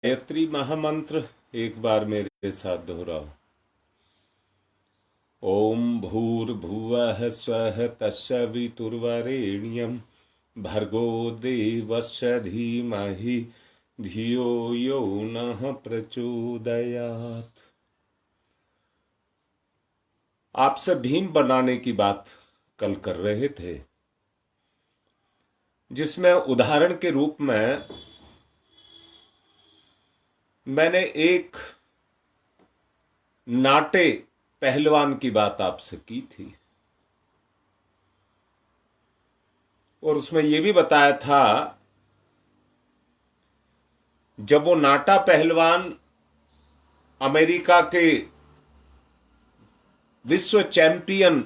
गायत्री महामंत्र एक बार मेरे साथ दोहराओ। ओम भूर्भुवः स्वः तत्सवितुर्वरेण्यं भर्गो देवस्य धीमहि धियो यो नः प्रचोदयात्। आपसे भीम बनाने की बात कल कर रहे थे, जिसमें उदाहरण के रूप में मैंने एक नाटे पहलवान की बात आपसे की थी और उसमें यह भी बताया था, जब वो नाटा पहलवान अमेरिका के विश्व चैंपियन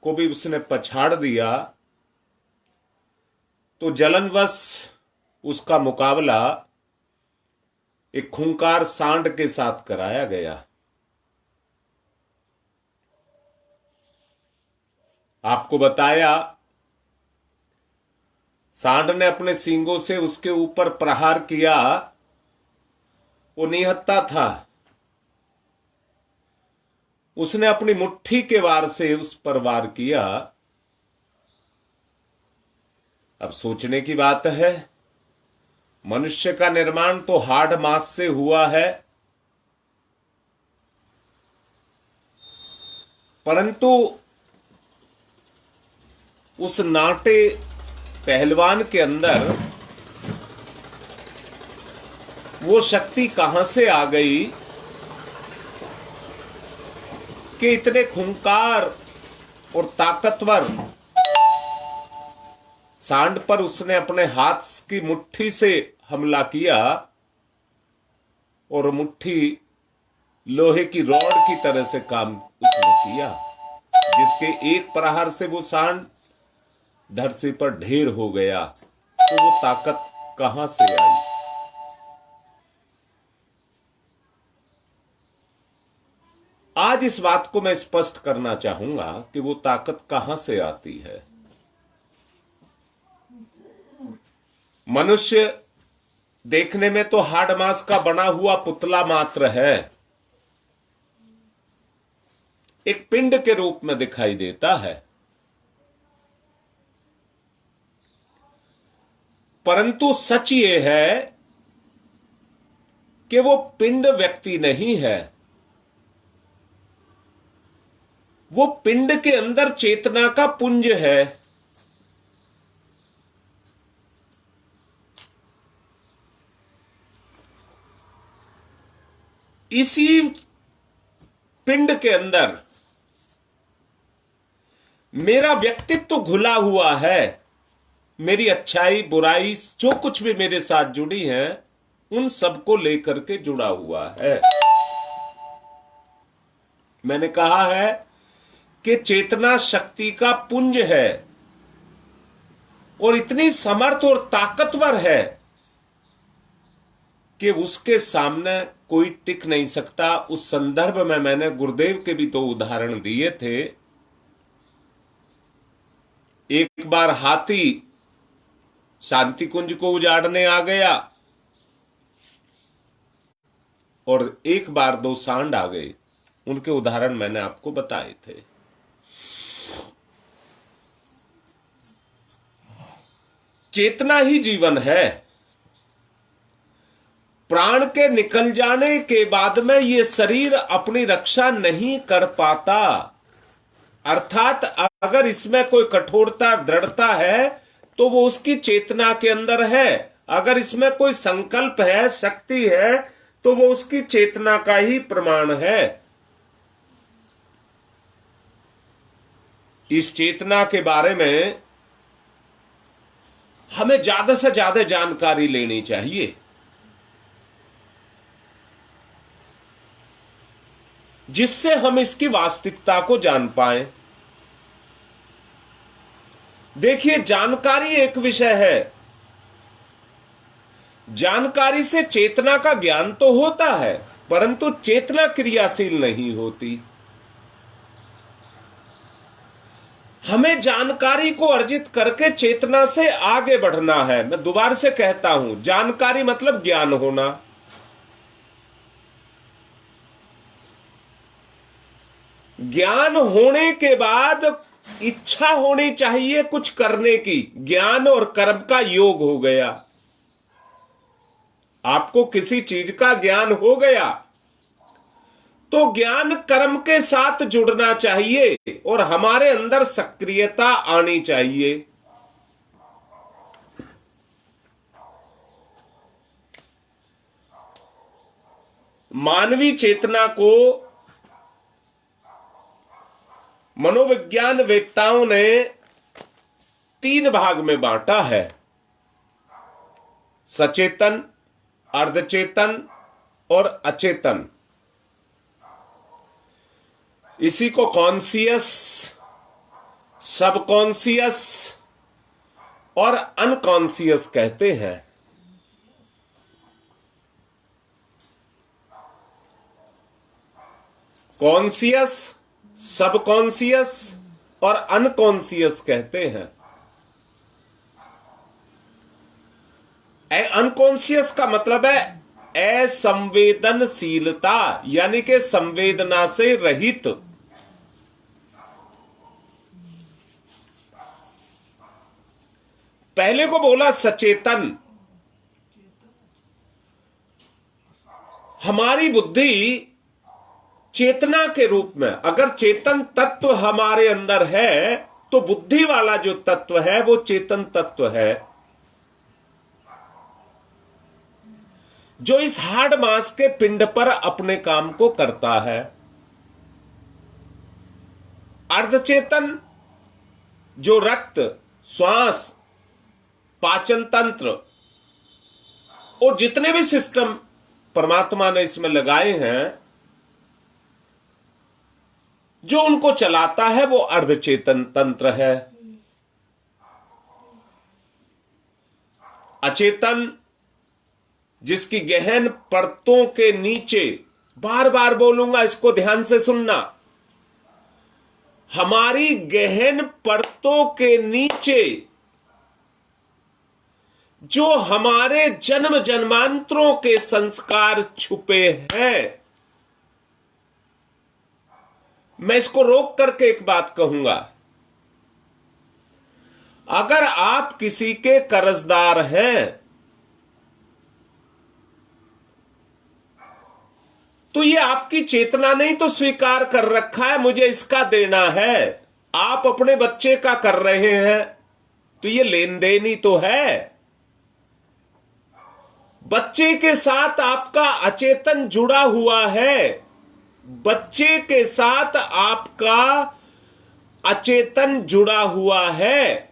को भी उसने पछाड़ दिया, तो जलनवश उसका मुकाबला एक खूंखार सांड के साथ कराया गया। आपको बताया, सांड ने अपने सींगों से उसके ऊपर प्रहार किया। वो निहत्था था, उसने अपनी मुट्ठी के वार से उस पर वार किया। अब सोचने की बात है, मनुष्य का निर्माण तो हाड़ मांस से हुआ है, परंतु उस नाटे पहलवान के अंदर वो शक्ति कहां से आ गई कि इतने खूंखार और ताकतवर सांड पर उसने अपने हाथ की मुट्ठी से हमला किया और मुट्ठी लोहे की रॉड की तरह से काम उसने किया, जिसके एक प्रहार से वो सांड धरती पर ढेर हो गया। तो वो ताकत कहां से आई? आज इस बात को मैं स्पष्ट करना चाहूंगा कि वो ताकत कहां से आती है। मनुष्य देखने में तो हाड़ मांस का बना हुआ पुतला मात्र है, एक पिंड के रूप में दिखाई देता है, परंतु सच ये है कि वो पिंड व्यक्ति नहीं है। वो पिंड के अंदर चेतना का पुंज है। इसी पिंड के अंदर मेरा व्यक्तित्व घुला हुआ है। मेरी अच्छाई बुराई जो कुछ भी मेरे साथ जुड़ी है, उन सबको लेकर के जुड़ा हुआ है। मैंने कहा है कि चेतना शक्ति का पुंज है और इतनी समर्थ और ताकतवर है कि उसके सामने कोई टिक नहीं सकता। उस संदर्भ में मैंने गुरुदेव के भी दो उदाहरण दिए थे। एक बार हाथी शांति कुंज को उजाड़ने आ गया और एक बार दो सांड आ गए। उनके उदाहरण मैंने आपको बताए थे। चेतना ही जीवन है। प्राण के निकल जाने के बाद में ये शरीर अपनी रक्षा नहीं कर पाता। अर्थात अगर इसमें कोई कठोरता दृढ़ता है तो वो उसकी चेतना के अंदर है। अगर इसमें कोई संकल्प है, शक्ति है, तो वो उसकी चेतना का ही प्रमाण है। इस चेतना के बारे में हमें ज्यादा से ज्यादा जानकारी लेनी चाहिए, जिससे हम इसकी वास्तविकता को जान पाएं। देखिए, जानकारी एक विषय है। जानकारी से चेतना का ज्ञान तो होता है, परंतु चेतना क्रियाशील नहीं होती। हमें जानकारी को अर्जित करके चेतना से आगे बढ़ना है। मैं दोबारा से कहता हूं, जानकारी मतलब ज्ञान होना। ज्ञान होने के बाद इच्छा होनी चाहिए कुछ करने की। ज्ञान और कर्म का योग हो गया। आपको किसी चीज का ज्ञान हो गया तो ज्ञान कर्म के साथ जुड़ना चाहिए और हमारे अंदर सक्रियता आनी चाहिए। मानवीय चेतना को मनोविज्ञान वेत्ताओं ने 3 भाग में बांटा है: सचेतन, अर्धचेतन और अचेतन। इसी को कॉन्शियस, सबकॉन्शियस और अनकॉन्शियस कहते हैं। कॉन्शियस, सबकॉन्शियस और अनकॉन्शियस कहते हैं। अनकॉन्शियस का मतलब है असंवेदनशीलता, यानी कि संवेदना से रहित। पहले को बोला सचेतन। हमारी बुद्धि चेतना के रूप में, अगर चेतन तत्व हमारे अंदर है तो बुद्धि वाला जो तत्व है वो चेतन तत्व है, जो इस हाड़ मांस के पिंड पर अपने काम को करता है। अर्धचेतन जो रक्त, श्वास, पाचन तंत्र और जितने भी सिस्टम परमात्मा ने इसमें लगाए हैं, जो उनको चलाता है वो अर्धचेतन तंत्र है। अचेतन जिसकी गहन परतों के नीचे, बार बार बोलूंगा इसको ध्यान से सुनना, हमारी गहन परतों के नीचे जो हमारे जन्म जन्मांतरों के संस्कार छुपे हैं। मैं इसको रोक करके एक बात कहूंगा, अगर आप किसी के कर्जदार हैं तो ये आपकी चेतना नहीं तो स्वीकार कर रखा है मुझे इसका देना है। आप अपने बच्चे का कर रहे हैं तो ये लेन देन ही तो है। बच्चे के साथ आपका अचेतन जुड़ा हुआ है। बच्चे के साथ आपका अचेतन जुड़ा हुआ है,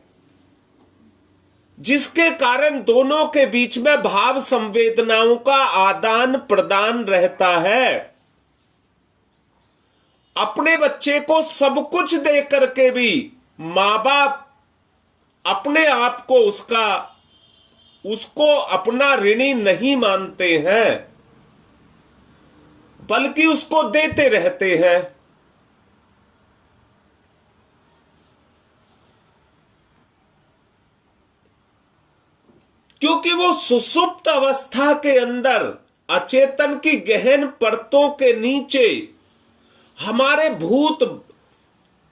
जिसके कारण दोनों के बीच में भाव संवेदनाओं का आदान प्रदान रहता है। अपने बच्चे को सब कुछ दे करके भी मां बाप अपने आप को उसको अपना ऋणी नहीं मानते हैं, बल्कि उसको देते रहते हैं। क्योंकि वो सुसुप्त अवस्था के अंदर अचेतन की गहन परतों के नीचे हमारे भूत,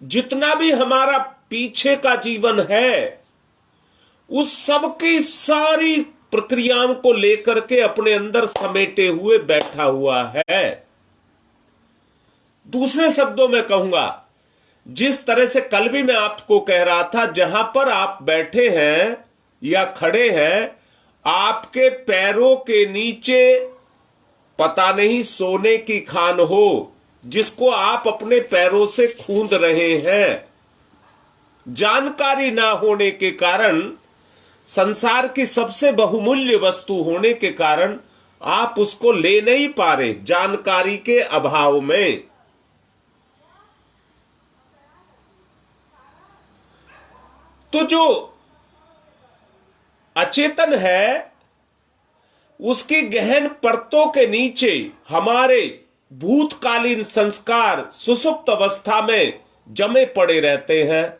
जितना भी हमारा पीछे का जीवन है, उस सब की सारी प्रक्रियाओं को लेकर के अपने अंदर समेटे हुए बैठा हुआ है। दूसरे शब्दों में कहूंगा, जिस तरह से कल भी मैं आपको कह रहा था, जहां पर आप बैठे हैं या खड़े हैं, आपके पैरों के नीचे पता नहीं सोने की खान हो, जिसको आप अपने पैरों से खूंद रहे हैं। जानकारी ना होने के कारण, संसार की सबसे बहुमूल्य वस्तु होने के कारण आप उसको ले नहीं पा रहे, जानकारी के अभाव में। तो जो अचेतन है, उसकी गहन परतों के नीचे हमारे भूतकालीन संस्कार सुसुप्त अवस्था में जमे पड़े रहते हैं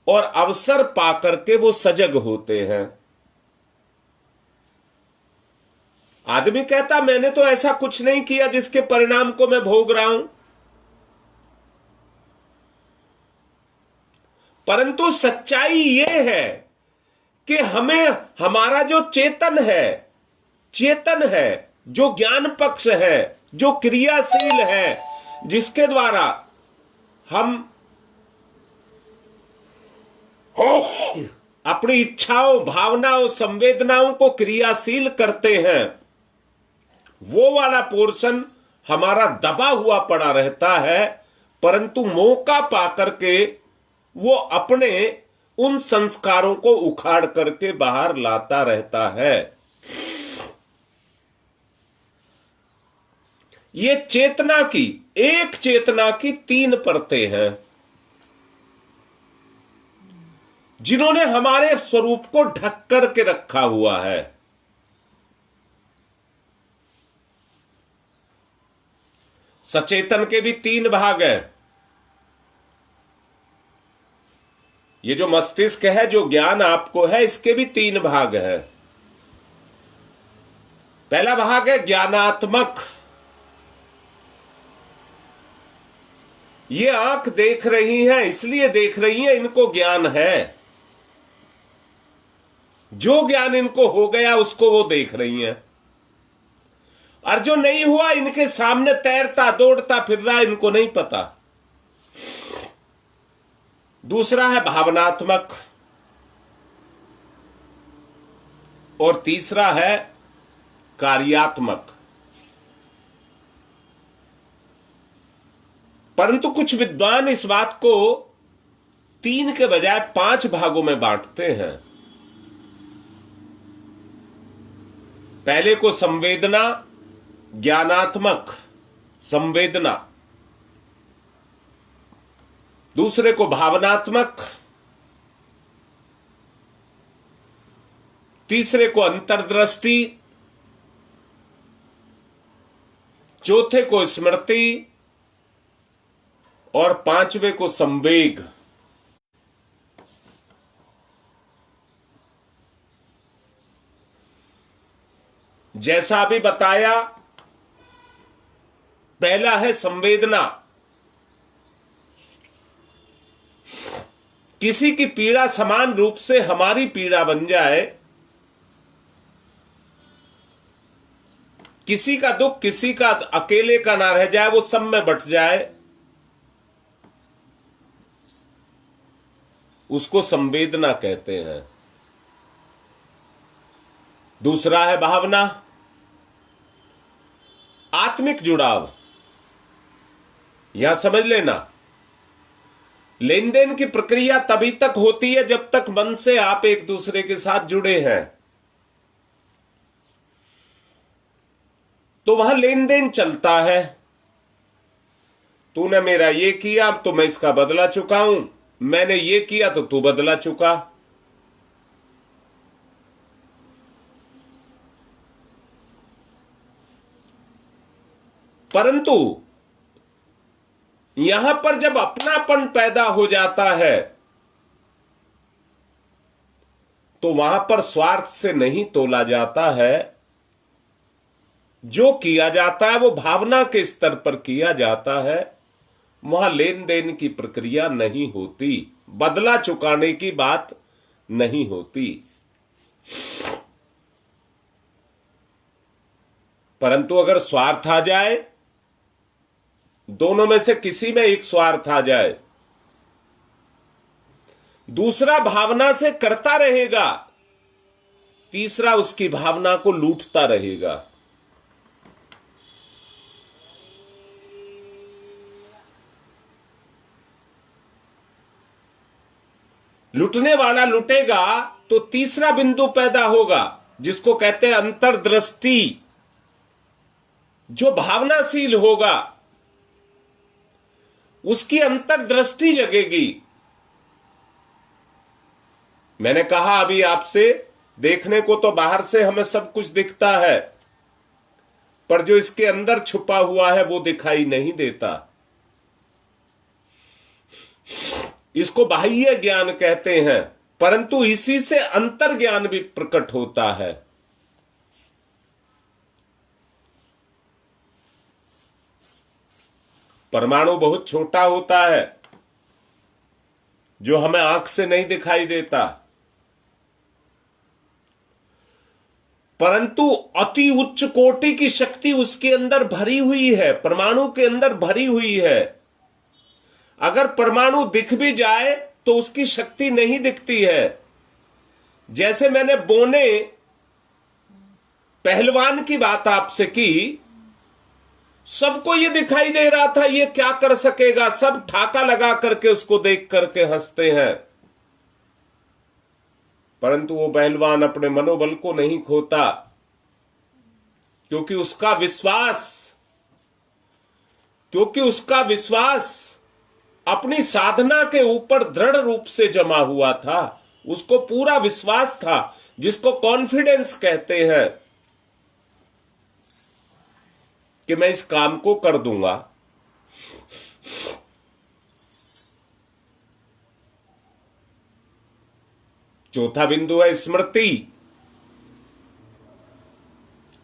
और अवसर पाकर के वो सजग होते हैं। आदमी कहता मैंने तो ऐसा कुछ नहीं किया जिसके परिणाम को मैं भोग रहा हूं। परंतु सच्चाई ये है कि हमें हमारा जो चेतन है, जो ज्ञान पक्ष है, जो क्रियाशील है, जिसके द्वारा हम अपनी इच्छाओं, भावनाओं, संवेदनाओं को क्रियाशील करते हैं, वो वाला पोर्शन हमारा दबा हुआ पड़ा रहता है, परंतु मौका पाकर के वो अपने उन संस्कारों को उखाड़ करके बाहर लाता रहता है। ये एक चेतना की 3 परतें हैं, जिन्होंने हमारे स्वरूप को ढक करके रखा हुआ है। सचेतन के भी 3 भाग हैं। ये जो मस्तिष्क है, जो ज्ञान आपको है, इसके भी 3 भाग हैं। पहला भाग है ज्ञानात्मक। ये आंख देख रही है, इसलिए देख रही है, इनको ज्ञान है। जो ज्ञान इनको हो गया उसको वो देख रही हैं, और जो नहीं हुआ इनके सामने तैरता दौड़ता फिर रहा, इनको नहीं पता। दूसरा है भावनात्मक, और तीसरा है कार्यात्मक। परंतु कुछ विद्वान इस बात को 3 के बजाय 5 भागों में बांटते हैं। पहले को संवेदना, ज्ञानात्मक संवेदना, दूसरे को भावनात्मक, तीसरे को अंतर्दृष्टि, चौथे को स्मृति, और 5वें को संवेग। जैसा अभी बताया, पहला है संवेदना। किसी की पीड़ा समान रूप से हमारी पीड़ा बन जाए, किसी का दुख किसी का अकेले का ना रह जाए, वो सब में बट जाए, उसको संवेदना कहते हैं। दूसरा है भावना, आत्मिक जुड़ाव। यहां समझ लेना, लेन देन की प्रक्रिया तभी तक होती है जब तक मन से आप एक दूसरे के साथ जुड़े हैं, तो वहां लेन देन चलता है। तूने मेरा ये किया तो मैं इसका बदला चुका हूं, मैंने ये किया तो तू बदला चुका। परंतु यहां पर जब अपनापन पैदा हो जाता है, तो वहां पर स्वार्थ से नहीं तोला जाता है। जो किया जाता है वो भावना के स्तर पर किया जाता है, वहां लेन देन की प्रक्रिया नहीं होती, बदला चुकाने की बात नहीं होती। परंतु अगर स्वार्थ आ जाए, दोनों में से किसी में एक स्वार्थ आ जाए, दूसरा भावना से करता रहेगा, तीसरा उसकी भावना को लूटता रहेगा। लुटने वाला लुटेगा तो तीसरा बिंदु पैदा होगा, जिसको कहते हैं अंतर्दृष्टि। जो भावनाशील होगा उसकी अंतर्दृष्टि जगेगी। मैंने कहा अभी आपसे, देखने को तो बाहर से हमें सब कुछ दिखता है, पर जो इसके अंदर छुपा हुआ है वो दिखाई नहीं देता। इसको बाह्य ज्ञान कहते हैं, परंतु इसी से अंतर ज्ञान भी प्रकट होता है। परमाणु बहुत छोटा होता है, जो हमें आंख से नहीं दिखाई देता, परंतु अति उच्च कोटि की शक्ति उसके अंदर भरी हुई है, परमाणु के अंदर भरी हुई है। अगर परमाणु दिख भी जाए तो उसकी शक्ति नहीं दिखती है। जैसे मैंने बोने पहलवान की बात आपसे की, सबको ये दिखाई दे रहा था ये क्या कर सकेगा, सब ठाका लगा करके उसको देख करके हंसते हैं, परंतु वो पहलवान अपने मनोबल को नहीं खोता, क्योंकि उसका विश्वास अपनी साधना के ऊपर दृढ़ रूप से जमा हुआ था। उसको पूरा विश्वास था, जिसको कॉन्फिडेंस कहते हैं कि मैं इस काम को कर दूंगा। चौथा बिंदु है स्मृति,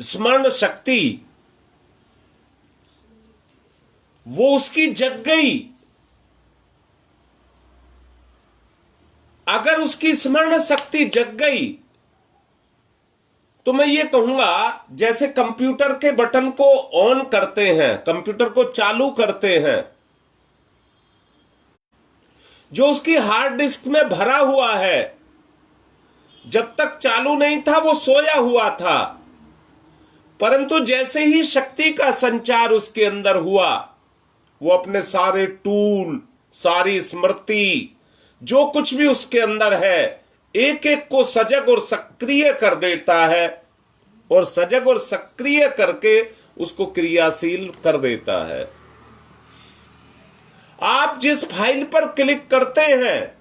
स्मरण शक्ति। वो उसकी जग गई। अगर उसकी स्मरण शक्ति जग गई तो मैं ये कहूंगा, जैसे कंप्यूटर के बटन को ऑन करते हैं, कंप्यूटर को चालू करते हैं, जो उसकी हार्ड डिस्क में भरा हुआ है, जब तक चालू नहीं था वो सोया हुआ था, परंतु जैसे ही शक्ति का संचार उसके अंदर हुआ, वो अपने सारे टूल, सारी स्मृति, जो कुछ भी उसके अंदर है, एक एक को सजग और सक्रिय कर देता है, और सजग और सक्रिय करके उसको क्रियाशील कर देता है। आप जिस फाइल पर क्लिक करते हैं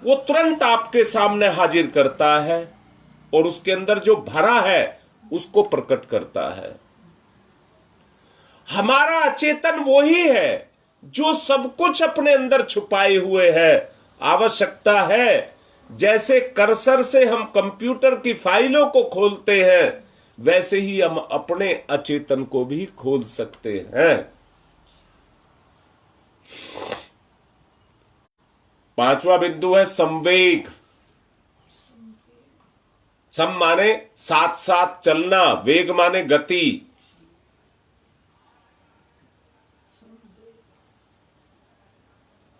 वो तुरंत आपके सामने हाजिर करता है, और उसके अंदर जो भरा है उसको प्रकट करता है। हमारा अचेतन वो ही है जो सब कुछ अपने अंदर छुपाए हुए है। आवश्यकता है जैसे कर्सर से हम कंप्यूटर की फाइलों को खोलते हैं, वैसे ही हम अपने अचेतन को भी खोल सकते हैं। पांचवा बिंदु है संवेग। सम माने साथ साथ चलना, वेग माने गति।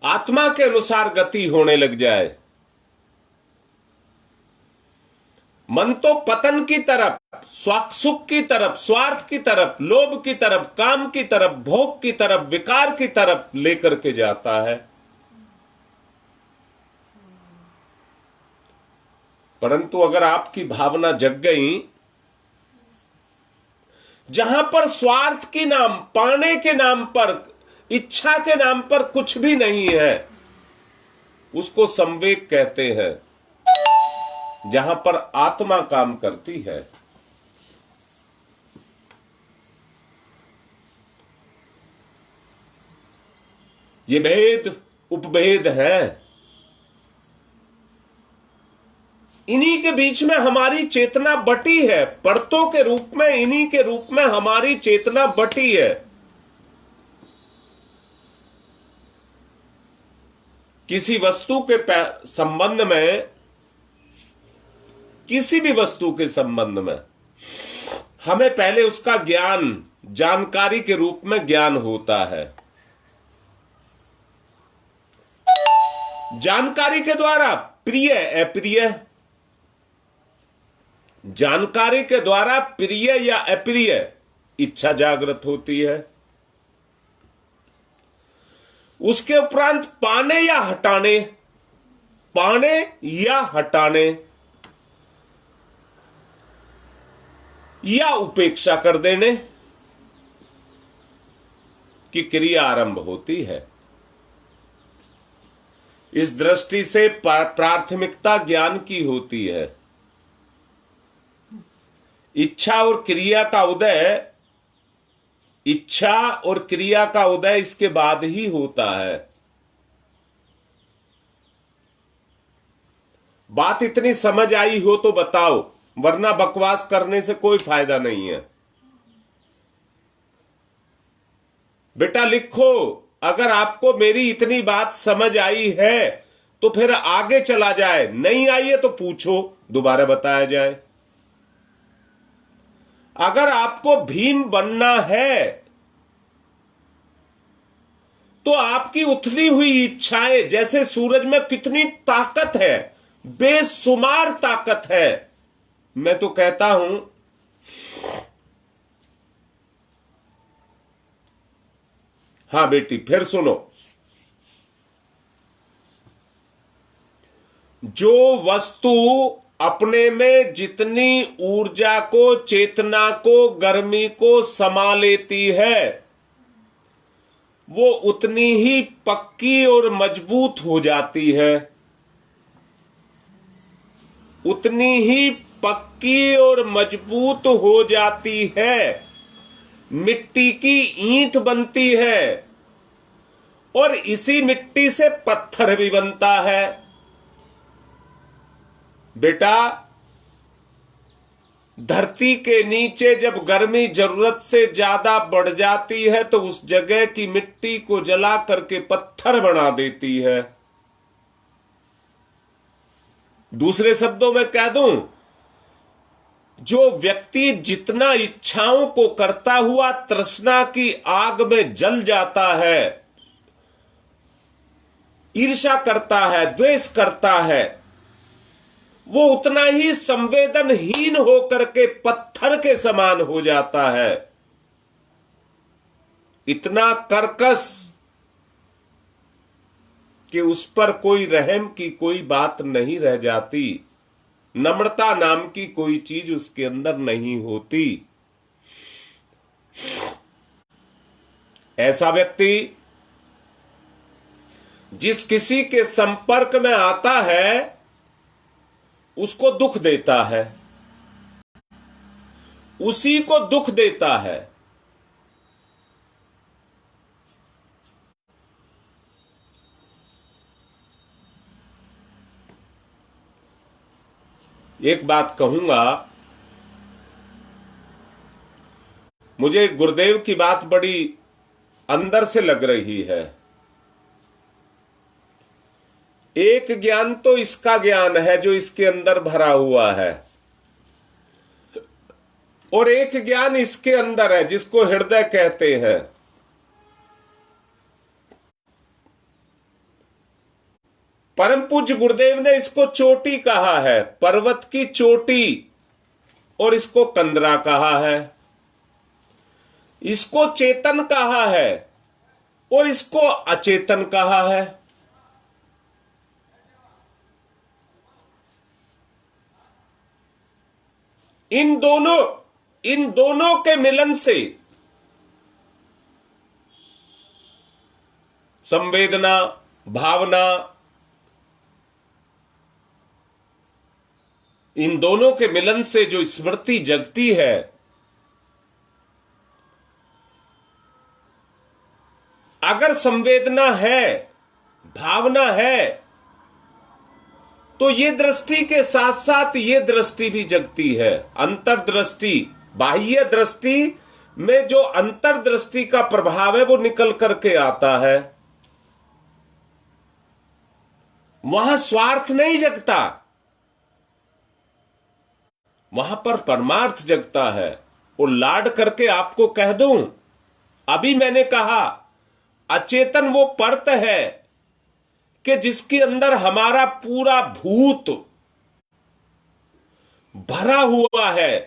आत्मा के अनुसार गति होने लग जाए। मन तो पतन की तरफ, सुख की तरफ, स्वार्थ की तरफ, लोभ की तरफ, काम की तरफ, भोग की तरफ, विकार की तरफ लेकर के जाता है। परंतु अगर आपकी भावना जग गई, जहां पर स्वार्थ के नाम, पाने के नाम पर, इच्छा के नाम पर कुछ भी नहीं है, उसको संवेग कहते हैं। जहां पर आत्मा काम करती है। ये भेद उपभेद हैं। इन्हीं के बीच में हमारी चेतना बटी है, परतों के रूप में, इन्हीं के रूप में हमारी चेतना बटी है। किसी वस्तु के संबंध में, किसी भी वस्तु के संबंध में हमें पहले उसका ज्ञान, जानकारी के रूप में ज्ञान होता है। जानकारी के द्वारा प्रिय अप्रिय, जानकारी के द्वारा प्रिय या अप्रिय इच्छा जागृत होती है। उसके उपरांत पाने या हटाने, पाने या हटाने या उपेक्षा कर देने की क्रिया आरंभ होती है। इस दृष्टि से प्राथमिकता ज्ञान की होती है। इच्छा और क्रिया का उदय, इच्छा और क्रिया का उदय इसके बाद ही होता है। बात इतनी समझ आई हो तो बताओ, वरना बकवास करने से कोई फायदा नहीं है। बेटा लिखो, अगर आपको मेरी इतनी बात समझ आई है तो फिर आगे चला जाए, नहीं आई है तो पूछो, दोबारा बताया जाए। अगर आपको भीम बनना है तो आपकी उथली हुई इच्छाएं, जैसे सूरज में कितनी ताकत है, बेशुमार ताकत है। मैं तो कहता हूं, हां बेटी फिर सुनो, जो वस्तु अपने में जितनी ऊर्जा को, चेतना को, गर्मी को समा लेती है, वो उतनी ही पक्की और मजबूत हो जाती है। उतनी ही पक्की और मजबूत हो जाती है। मिट्टी की ईंट बनती है और इसी मिट्टी से पत्थर भी बनता है। बेटा, धरती के नीचे जब गर्मी जरूरत से ज्यादा बढ़ जाती है तो उस जगह की मिट्टी को जला करके पत्थर बना देती है। दूसरे शब्दों में कह दूं, जो व्यक्ति जितना इच्छाओं को करता हुआ तृष्णा की आग में जल जाता है, ईर्ष्या करता है, द्वेष करता है, वो उतना ही संवेदनहीन होकर के पत्थर के समान हो जाता है। इतना कर्कश कि उस पर कोई रहम की कोई बात नहीं रह जाती, नम्रता नाम की कोई चीज उसके अंदर नहीं होती। ऐसा व्यक्ति जिस किसी के संपर्क में आता है उसको दुख देता है, उसी को दुख देता है। एक बात कहूंगा, मुझे गुरुदेव की बात बड़ी अंदर से लग रही है। एक ज्ञान तो इसका ज्ञान है जो इसके अंदर भरा हुआ है, और एक ज्ञान इसके अंदर है जिसको हृदय कहते हैं। परम पूज्य गुरुदेव ने इसको चोटी कहा है, पर्वत की चोटी, और इसको कंदरा कहा है। इसको चेतन कहा है और इसको अचेतन कहा है। इन दोनों के मिलन से संवेदना, भावना, इन दोनों के मिलन से जो स्मृति जगती है, अगर संवेदना है, भावना है, तो ये दृष्टि के साथ साथ ये दृष्टि भी जगती है। अंतर्दृष्टि, बाह्य दृष्टि में जो अंतर्दृष्टि का प्रभाव है वो निकल करके आता है। वहां स्वार्थ नहीं जगता, वहां पर परमार्थ जगता है। और लाड करके आपको कह दूं, अभी मैंने कहा अचेतन वो परत है कि जिसके अंदर हमारा पूरा भूत भरा हुआ है।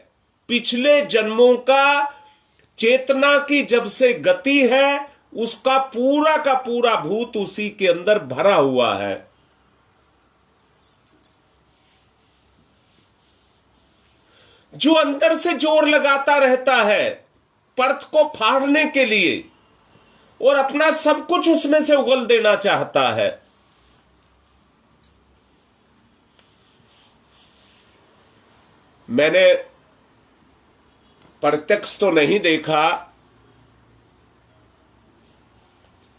पिछले जन्मों का चेतना की जब से गति है, उसका पूरा का पूरा भूत उसी के अंदर भरा हुआ है। जो अंदर से जोर लगाता रहता है परत को फाड़ने के लिए और अपना सब कुछ उसमें से उगल देना चाहता है। मैंने प्रत्यक्ष तो नहीं देखा,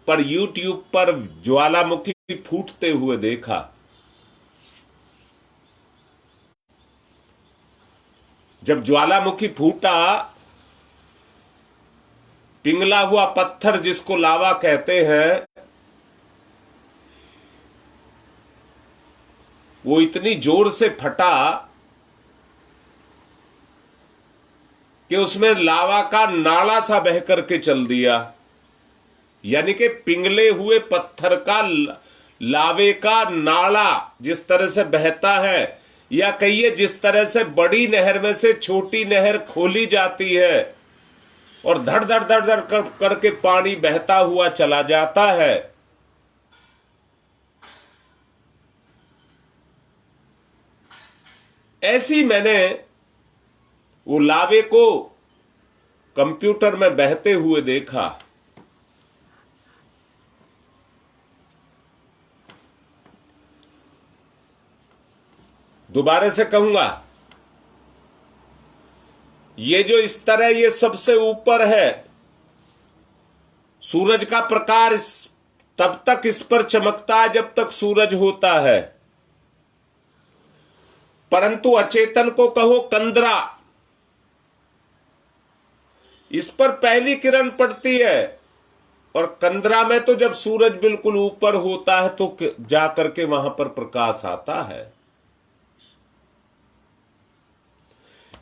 पर YouTube पर ज्वालामुखी फूटते हुए देखा। जब ज्वालामुखी फूटा पिघला हुआ पत्थर जिसको लावा कहते हैं, वो इतनी जोर से फटा कि उसमें लावा का नाला सा बह करके चल दिया। यानी कि पिघले हुए पत्थर का लावे का नाला जिस तरह से बहता है, या कहिए जिस तरह से बड़ी नहर में से छोटी नहर खोली जाती है और धड़ धड़ धड़ धड़ करके पानी बहता हुआ चला जाता है, ऐसी मैंने वो लावे को कंप्यूटर में बहते हुए देखा। दोबारा से कहूंगा, ये जो इस तरह ये सबसे ऊपर है, सूरज का प्रकाश तब तक इस पर चमकता है जब तक सूरज होता है, परंतु अचेतन को कहो कंदरा, इस पर पहली किरण पड़ती है और कंदरा में तो जब सूरज बिल्कुल ऊपर होता है तो जाकर के वहां पर प्रकाश आता है।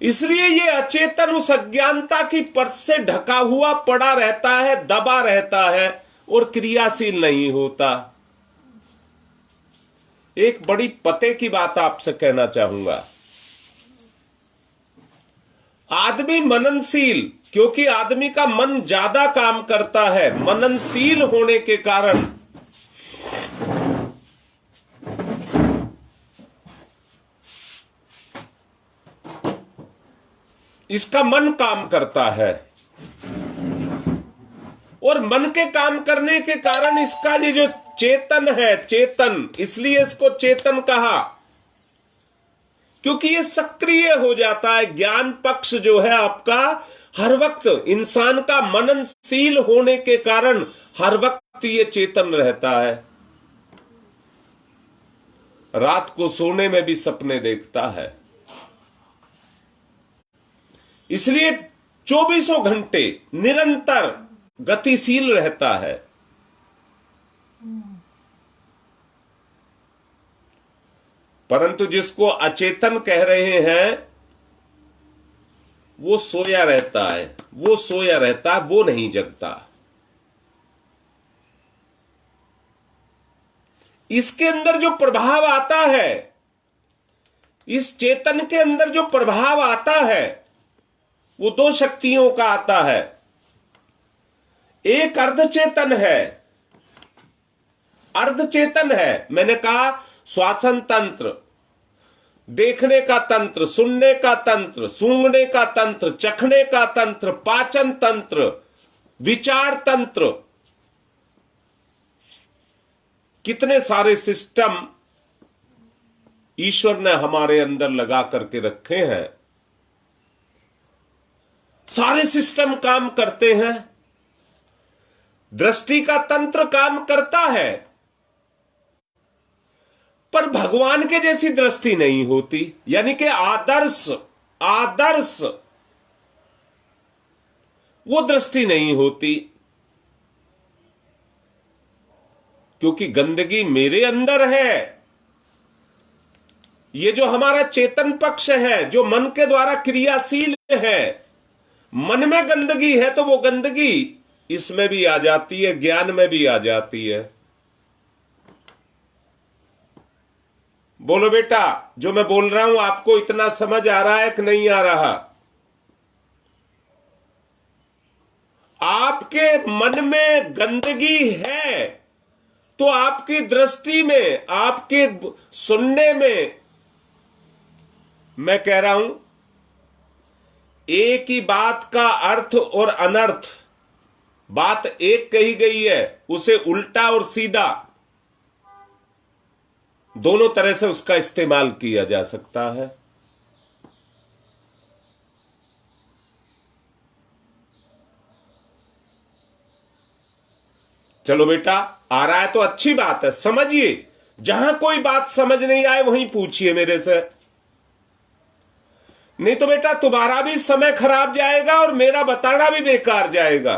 इसलिए ये अचेतन उस अज्ञानता की परत से ढका हुआ पड़ा रहता है, दबा रहता है और क्रियाशील नहीं होता। एक बड़ी पते की बात आपसे कहना चाहूंगा, आदमी मननशील, क्योंकि आदमी का मन ज्यादा काम करता है, मननशील होने के कारण इसका मन काम करता है और मन के काम करने के कारण इसका ये जो चेतन है, चेतन, इसलिए इसको चेतन कहा क्योंकि ये सक्रिय हो जाता है। ज्ञान पक्ष जो है आपका हर वक्त इंसान का मननशील होने के कारण हर वक्त ये चेतन रहता है। रात को सोने में भी सपने देखता है, इसलिए 24 घंटे निरंतर गतिशील रहता है। परंतु जिसको अचेतन कह रहे हैं वो सोया रहता है, वो सोया रहता है, वो नहीं जगता। इसके अंदर जो प्रभाव आता है, इस चेतन के अंदर जो प्रभाव आता है वो दो शक्तियों का आता है। एक अर्धचेतन है, अर्धचेतन है, मैंने कहा श्वासन तंत्र, देखने का तंत्र, सुनने का तंत्र, सूंघने का तंत्र, चखने का तंत्र, पाचन तंत्र, विचार तंत्र, कितने सारे सिस्टम ईश्वर ने हमारे अंदर लगा करके रखे हैं। सारे सिस्टम काम करते हैं। दृष्टि का तंत्र काम करता है, पर भगवान के जैसी दृष्टि नहीं होती, यानी कि आदर्श वो दृष्टि नहीं होती, क्योंकि गंदगी मेरे अंदर है। ये जो हमारा चेतन पक्ष है, जो मन के द्वारा क्रियाशील है, मन में गंदगी है तो वो गंदगी इसमें भी आ जाती है, ज्ञान में भी आ जाती है। बोलो बेटा, जो मैं बोल रहा हूं आपको इतना समझ आ रहा है कि नहीं आ रहा? आपके मन में गंदगी है तो आपकी दृष्टि में, आपके सुनने में, मैं कह रहा हूं एक ही बात का अर्थ और अनर्थ, बात एक कही गई है, उसे उल्टा और सीधा दोनों तरह से उसका इस्तेमाल किया जा सकता है। चलो बेटा, आ रहा है तो अच्छी बात है, समझिए। जहां कोई बात समझ नहीं आए वहीं पूछिए मेरे से, नहीं तो बेटा तुम्हारा भी समय खराब जाएगा और मेरा बताना भी बेकार जाएगा।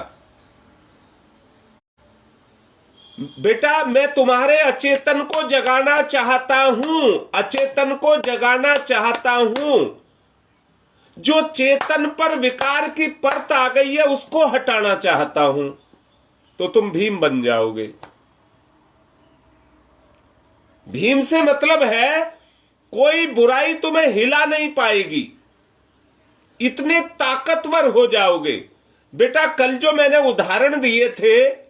बेटा मैं तुम्हारे अचेतन को जगाना चाहता हूं, अचेतन को जगाना चाहता हूं। जो चेतन पर विकार की परत आ गई है उसको हटाना चाहता हूं, तो तुम भीम बन जाओगे। भीम से मतलब है कोई बुराई तुम्हें हिला नहीं पाएगी, इतने ताकतवर हो जाओगे। बेटा कल जो मैंने उदाहरण दिए थे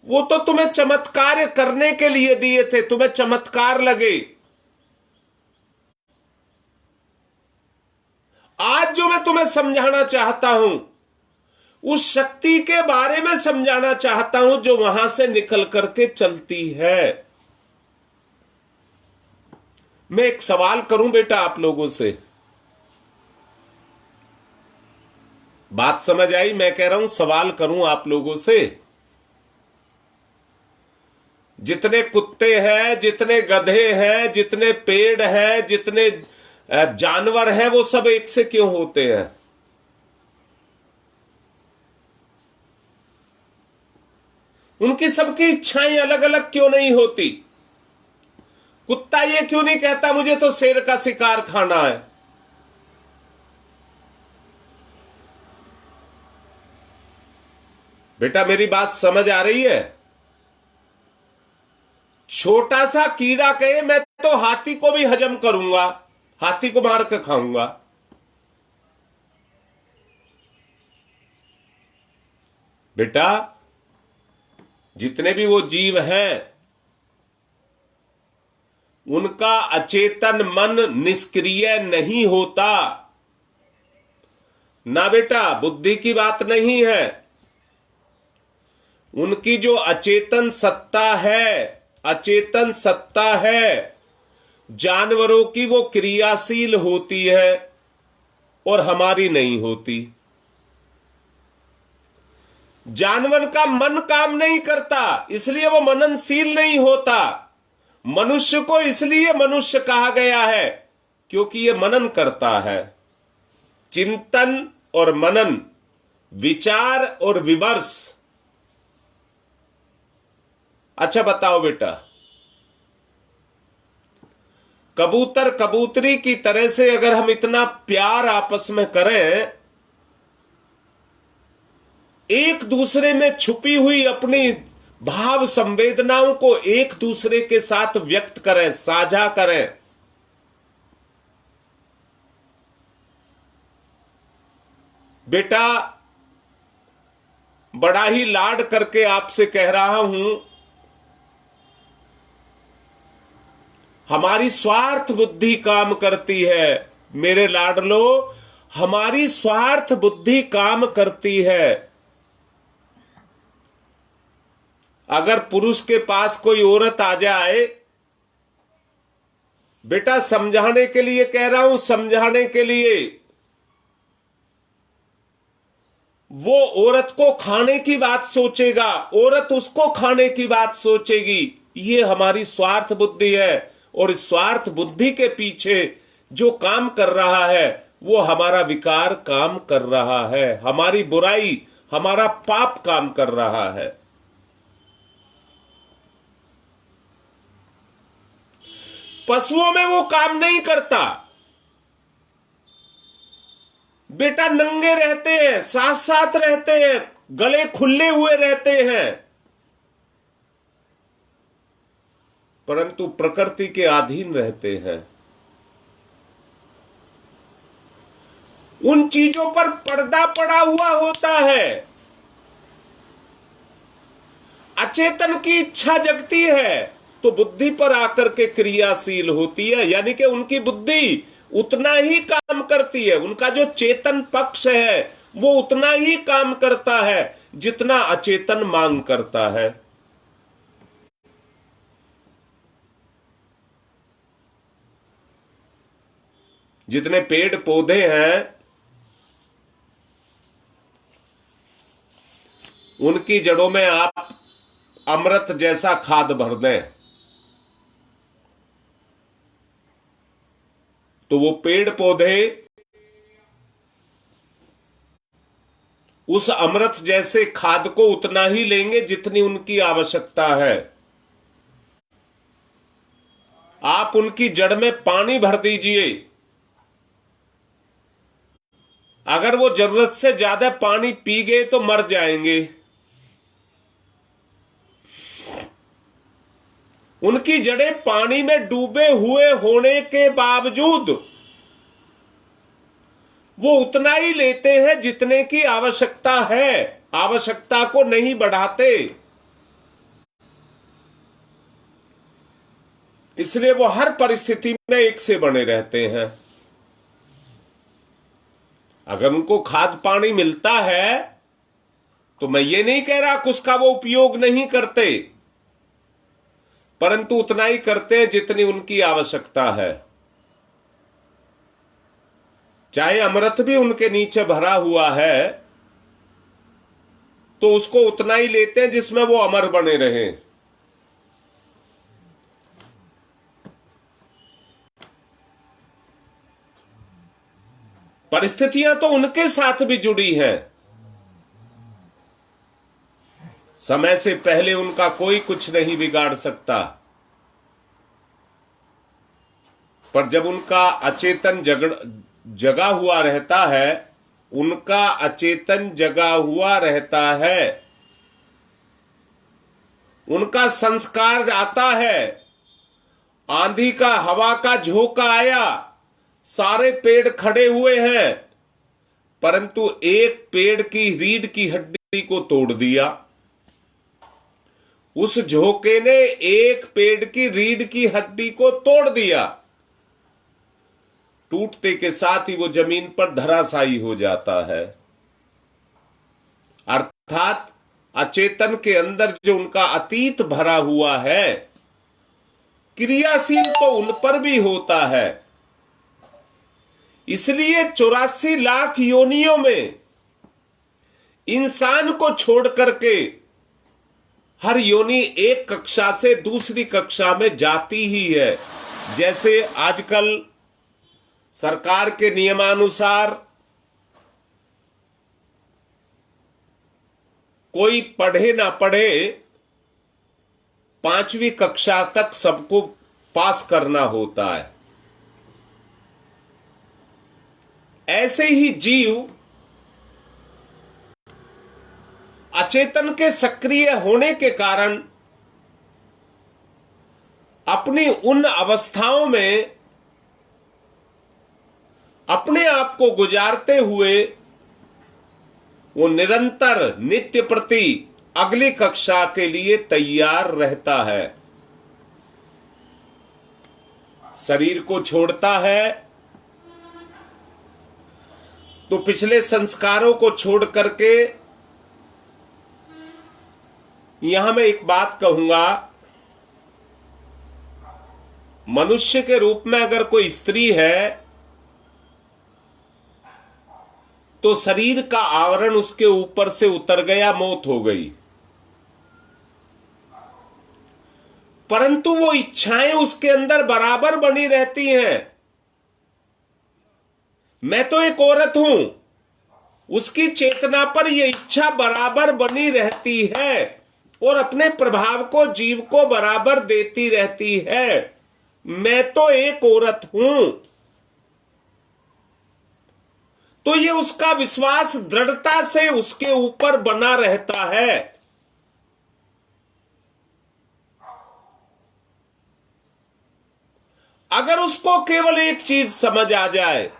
वो तो तुम्हें चमत्कार करने के लिए दिए थे, तुम्हें चमत्कार लगे। आज जो मैं तुम्हें समझाना चाहता हूं उस शक्ति के बारे में समझाना चाहता हूं जो वहां से निकल करके चलती है। मैं एक सवाल करूं बेटा आप लोगों से, बात समझ आई? मैं कह रहा हूं सवाल करूं आप लोगों से। जितने कुत्ते हैं, जितने गधे हैं, जितने पेड़ हैं, जितने जानवर हैं, वो सब एक से क्यों होते हैं? उनकी सबकी इच्छाएं अलग अलग क्यों नहीं होती? कुत्ता ये क्यों नहीं कहता मुझे तो शेर का शिकार खाना है? बेटा मेरी बात समझ आ रही है? छोटा सा कीड़ा कहे मैं तो हाथी को भी हजम करूंगा, हाथी को मार के खाऊंगा। बेटा जितने भी वो जीव हैं उनका अचेतन मन निष्क्रिय नहीं होता ना बेटा, बुद्धि की बात नहीं है। उनकी जो अचेतन सत्ता है, अचेतन सत्ता है, जानवरों की वो क्रियाशील होती है और हमारी नहीं होती। जानवर का मन काम नहीं करता इसलिए वो मननशील नहीं होता। मनुष्य को इसलिए मनुष्य कहा गया है क्योंकि ये मनन करता है। चिंतन और मनन, विचार और विमर्श। अच्छा बताओ बेटा, कबूतर कबूतरी की तरह से अगर हम इतना प्यार आपस में करें, एक दूसरे में छुपी हुई अपनी भाव संवेदनाओं को एक दूसरे के साथ व्यक्त करें, साझा करें, बेटा बड़ा ही लाड करके आपसे कह रहा हूं, हमारी स्वार्थ बुद्धि काम करती है मेरे लाडलो, हमारी स्वार्थ बुद्धि काम करती है। अगर पुरुष के पास कोई औरत आ जाए, बेटा समझाने के लिए कह रहा हूं, समझाने के लिए, वो औरत को खाने की बात सोचेगा, औरत उसको खाने की बात सोचेगी। ये हमारी स्वार्थ बुद्धि है और इस स्वार्थ बुद्धि के पीछे जो काम कर रहा है वो हमारा विकार काम कर रहा है, हमारी बुराई, हमारा पाप काम कर रहा है। पशुओं में वो काम नहीं करता। बेटा नंगे रहते हैं, साथ साथ रहते हैं, गले खुले हुए रहते हैं, परंतु प्रकृति के अधीन रहते हैं। उन चीजों पर पर्दा पड़ा हुआ होता है। अचेतन की इच्छा जगती है तो बुद्धि पर आकर के क्रियाशील होती है, यानी कि उनकी बुद्धि उतना ही काम करती है, उनका जो चेतन पक्ष है वो उतना ही काम करता है जितना अचेतन मांग करता है। जितने पेड़ पौधे हैं उनकी जड़ों में आप अमृत जैसा खाद भर दें तो वो पेड़ पौधे उस अमृत जैसे खाद को उतना ही लेंगे जितनी उनकी आवश्यकता है। आप उनकी जड़ में पानी भर दीजिए, अगर वो जरूरत से ज्यादा पानी पी गए तो मर जाएंगे। उनकी जड़ें पानी में डूबे हुए होने के बावजूद वो उतना ही लेते हैं जितने की आवश्यकता है, आवश्यकता को नहीं बढ़ाते। इसलिए वो हर परिस्थिति में एक से बने रहते हैं। अगर उनको खाद पानी मिलता है तो मैं ये नहीं कह रहा कि उसका वो उपयोग नहीं करते, परंतु उतना ही करते हैं जितनी उनकी आवश्यकता है। चाहे अमृत भी उनके नीचे भरा हुआ है तो उसको उतना ही लेते हैं जिसमें वो अमर बने रहें। परिस्थितियां तो उनके साथ भी जुड़ी हैं। समय से पहले उनका कोई कुछ नहीं बिगाड़ सकता, पर जब उनका अचेतन जगा हुआ रहता है, उनका अचेतन जगा हुआ रहता है, उनका संस्कार आता है। आंधी का, हवा का झोंका आया, सारे पेड़ खड़े हुए हैं, परंतु एक पेड़ की रीढ़ की हड्डी को तोड़ दिया। उस झोंके ने एक पेड़ की रीढ़ की हड्डी को तोड़ दिया। टूटते के साथ ही वो जमीन पर धराशायी हो जाता है। अर्थात अचेतन के अंदर जो उनका अतीत भरा हुआ है, क्रियाशील तो उन पर भी होता है। इसलिए 84 लाख योनियों में इंसान को छोड़ करके हर योनि एक कक्षा से दूसरी कक्षा में जाती ही है। जैसे आजकल सरकार के नियमानुसार कोई पढ़े ना पढ़े 5वीं कक्षा तक सबको पास करना होता है, ऐसे ही जीव अचेतन के सक्रिय होने के कारण अपनी उन अवस्थाओं में अपने आप को गुजारते हुए वो निरंतर नित्य प्रति अगली कक्षा के लिए तैयार रहता है। शरीर को छोड़ता है तो पिछले संस्कारों को छोड़ करके, यहां मैं एक बात कहूंगा, मनुष्य के रूप में अगर कोई स्त्री है तो शरीर का आवरण उसके ऊपर से उतर गया, मौत हो गई, परंतु वो इच्छाएं उसके अंदर बराबर बनी रहती हैं। मैं तो एक औरत हूं, उसकी चेतना पर यह इच्छा बराबर बनी रहती है और अपने प्रभाव को जीव को बराबर देती रहती है। मैं तो एक औरत हूं, तो ये उसका विश्वास दृढ़ता से उसके ऊपर बना रहता है। अगर उसको केवल एक चीज समझ आ जाए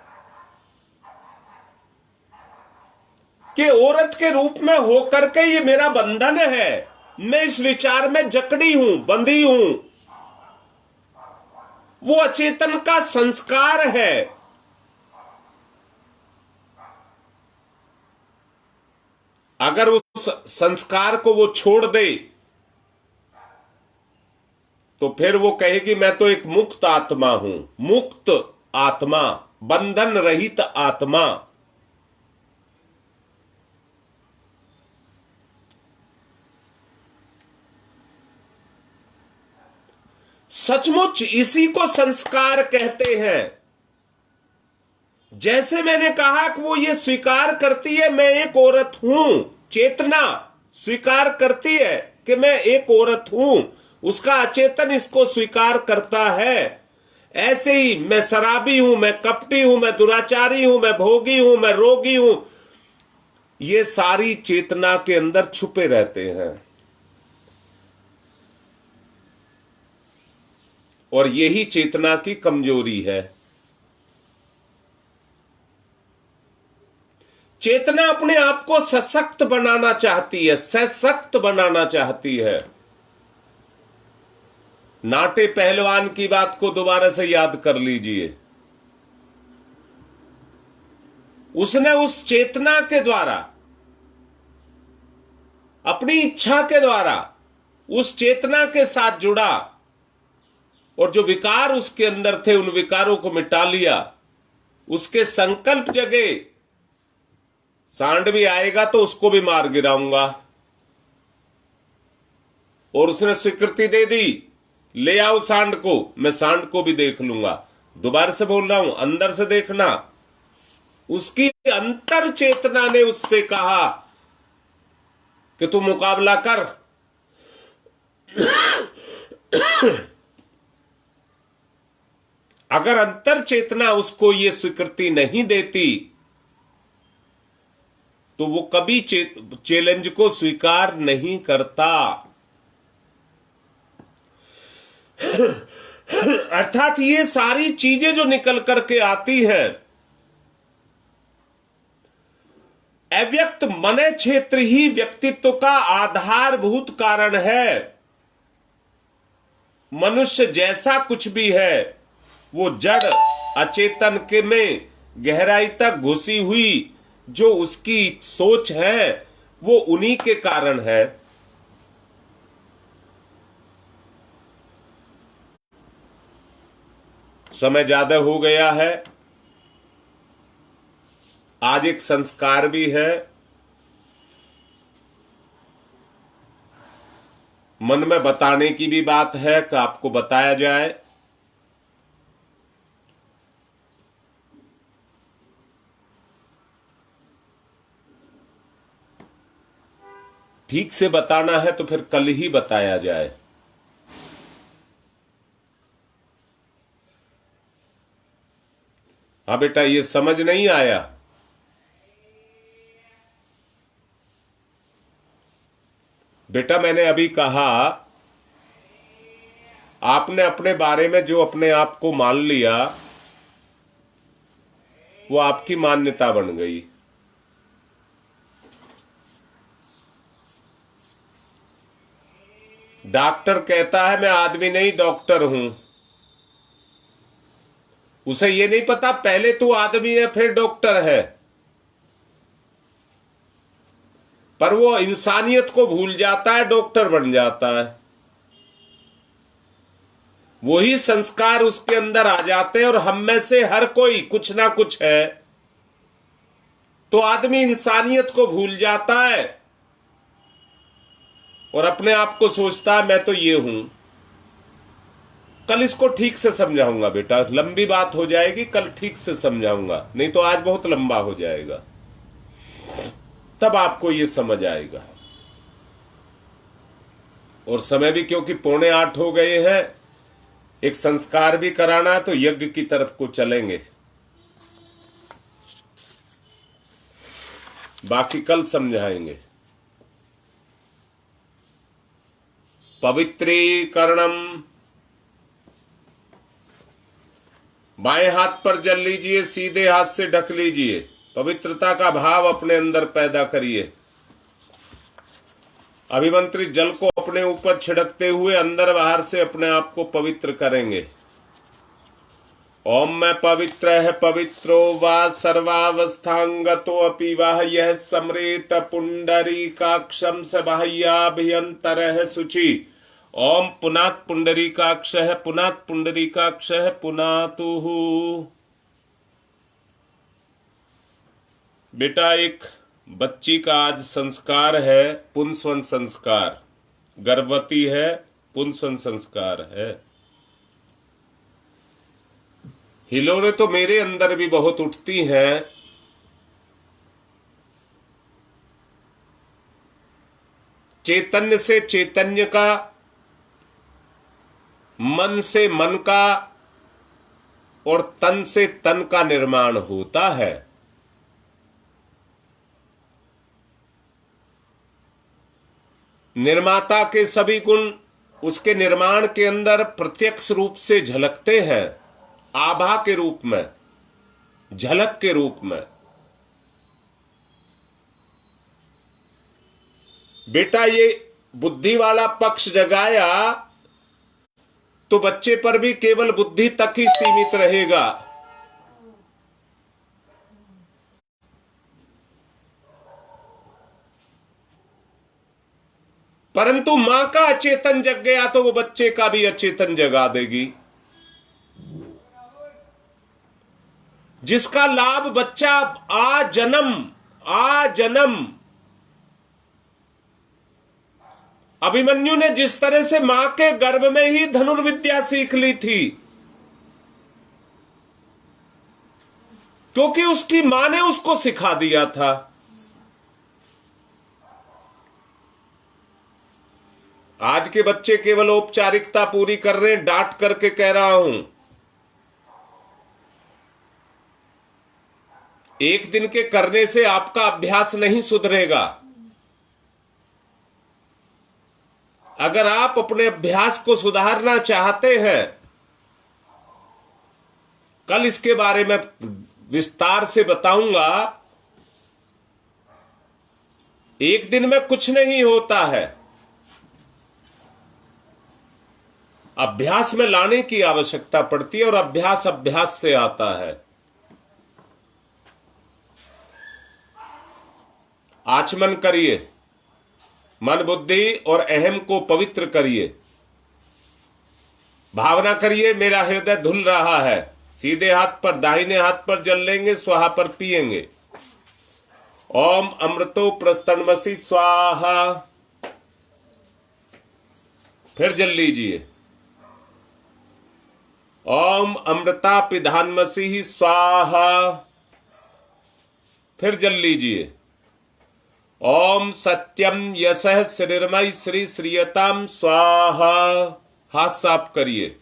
कि औरत के रूप में होकर के ये मेरा बंधन है, मैं इस विचार में जकड़ी हूं, बंधी हूं, वो अचेतन का संस्कार है। अगर उस संस्कार को वो छोड़ दे तो फिर वो कहेगी मैं तो एक मुक्त आत्मा हूं, मुक्त आत्मा, बंधन रहित आत्मा। सचमुच इसी को संस्कार कहते हैं। जैसे मैंने कहा कि वो ये स्वीकार करती है मैं एक औरत हूं, चेतना स्वीकार करती है कि मैं एक औरत हूं, उसका अचेतन इसको स्वीकार करता है। ऐसे ही मैं शराबी हूं, मैं कपटी हूं, मैं दुराचारी हूं, मैं भोगी हूं, मैं रोगी हूं, ये सारी चेतना के अंदर छुपे रहते हैं। और यही चेतना की कमजोरी है। चेतना अपने आप को सशक्त बनाना चाहती है, सशक्त बनाना चाहती है। नाटे पहलवान की बात को दोबारा से याद कर लीजिए। उसने उस चेतना के द्वारा, अपनी इच्छा के द्वारा उस चेतना के साथ जुड़ा और जो विकार उसके अंदर थे उन विकारों को मिटा लिया। उसके संकल्प जगे, सांड भी आएगा तो उसको भी मार गिराऊंगा। और उसने स्वीकृति दे दी, ले आओ सांड को, मैं सांड को भी देख लूंगा। दोबारा से बोल रहा हूं, अंदर से देखना। उसकी अंतर चेतना ने उससे कहा कि तू मुकाबला कर। अगर अंतर चेतना उसको यह स्वीकृति नहीं देती तो वो कभी चैलेंज को स्वीकार नहीं करता। अर्थात ये सारी चीजें जो निकल करके आती हैं, अव्यक्त मन क्षेत्र ही व्यक्तित्व का आधारभूत कारण है। मनुष्य जैसा कुछ भी है वो जड़ अचेतन के में गहराई तक घुसी हुई जो उसकी सोच है वो उन्हीं के कारण है। समय ज्यादा हो गया है। आज एक संस्कार भी है। मन में बताने की भी बात है कि आपको बताया जाए। ठीक से बताना है तो फिर कल ही बताया जाए। हाँ बेटा, ये समझ नहीं आया? बेटा मैंने अभी कहा, आपने अपने बारे में जो अपने आप को मान लिया वो आपकी मान्यता बन गई। डॉक्टर कहता है मैं आदमी नहीं डॉक्टर हूं। उसे ये नहीं पता पहले तू आदमी है फिर डॉक्टर है। पर वो इंसानियत को भूल जाता है, डॉक्टर बन जाता है। वही संस्कार उसके अंदर आ जाते हैं और हम में से हर कोई कुछ ना कुछ है। तो आदमी इंसानियत को भूल जाता है और अपने आप को सोचता है मैं तो ये हूं। कल इसको ठीक से समझाऊंगा बेटा, लंबी बात हो जाएगी, कल ठीक से समझाऊंगा, नहीं तो आज बहुत लंबा हो जाएगा। तब आपको ये समझ आएगा। और समय भी क्योंकि 7:45 हो गए हैं, एक संस्कार भी कराना है तो यज्ञ की तरफ को चलेंगे। बाकी कल समझाएंगे। पवित्रीकरणम, बाएं हाथ पर जल लीजिए, सीधे हाथ से ढक लीजिए। पवित्रता का भाव अपने अंदर पैदा करिए। अभिमंत्रित जल को अपने ऊपर छिड़कते हुए अंदर बाहर से अपने आप को पवित्र करेंगे। ओम मैं पवित्र है पवित्रो वा सर्वावस्थांगतो अपि वाह यह समरेत पुंडरीकाक्षम स बाह्याभ्यंतरः शुचि। ओम पुनात् पुंडरीकाक्षः पुनात् पुंडरीकाक्षः पुनातुः। बेटा एक बच्ची का आज संस्कार है, पुंसवन संस्कार। गर्भवती है, पुंसवन संस्कार है। हिलोरे तो मेरे अंदर भी बहुत उठती हैं। चैतन्य से चैतन्य का, मन से मन का और तन से तन का निर्माण होता है। निर्माता के सभी गुण उसके निर्माण के अंदर प्रत्यक्ष रूप से झलकते हैं, आभा के रूप में, झलक के रूप में। बेटा ये बुद्धि वाला पक्ष जगाया तो बच्चे पर भी केवल बुद्धि तक ही सीमित रहेगा। परंतु मां का अचेतन जग गया तो वो बच्चे का भी अचेतन जगा देगी। जिसका लाभ बच्चा आ जन्म अभिमन्यु ने जिस तरह से मां के गर्भ में ही धनुर्विद्या सीख ली थी, क्योंकि उसकी मां ने उसको सिखा दिया था। आज के बच्चे केवल औपचारिकता पूरी कर रहे हैं, डांट करके कह रहा हूं। एक दिन के करने से आपका अभ्यास नहीं सुधरेगा। अगर आप अपने अभ्यास को सुधारना चाहते हैं, कल इसके बारे में विस्तार से बताऊंगा। एक दिन में कुछ नहीं होता है, अभ्यास में लाने की आवश्यकता पड़ती है और अभ्यास अभ्यास से आता है। आचमन करिए, मन बुद्धि और अहम को पवित्र करिए। भावना करिए मेरा हृदय धुल रहा है। सीधे हाथ पर, दाहिने हाथ पर जल लेंगे, स्वाहा पर पिएंगे। ओम अमृतो प्रस्तनमसि स्वाहा। फिर जल लीजिए। ओम अमृता पिधानमसि स्वाहा। फिर जल लीजिए। ओम सत्यम यशः श्रीर्मय श्री श्रीयताम स्वाहा। हाथ साफ करिए।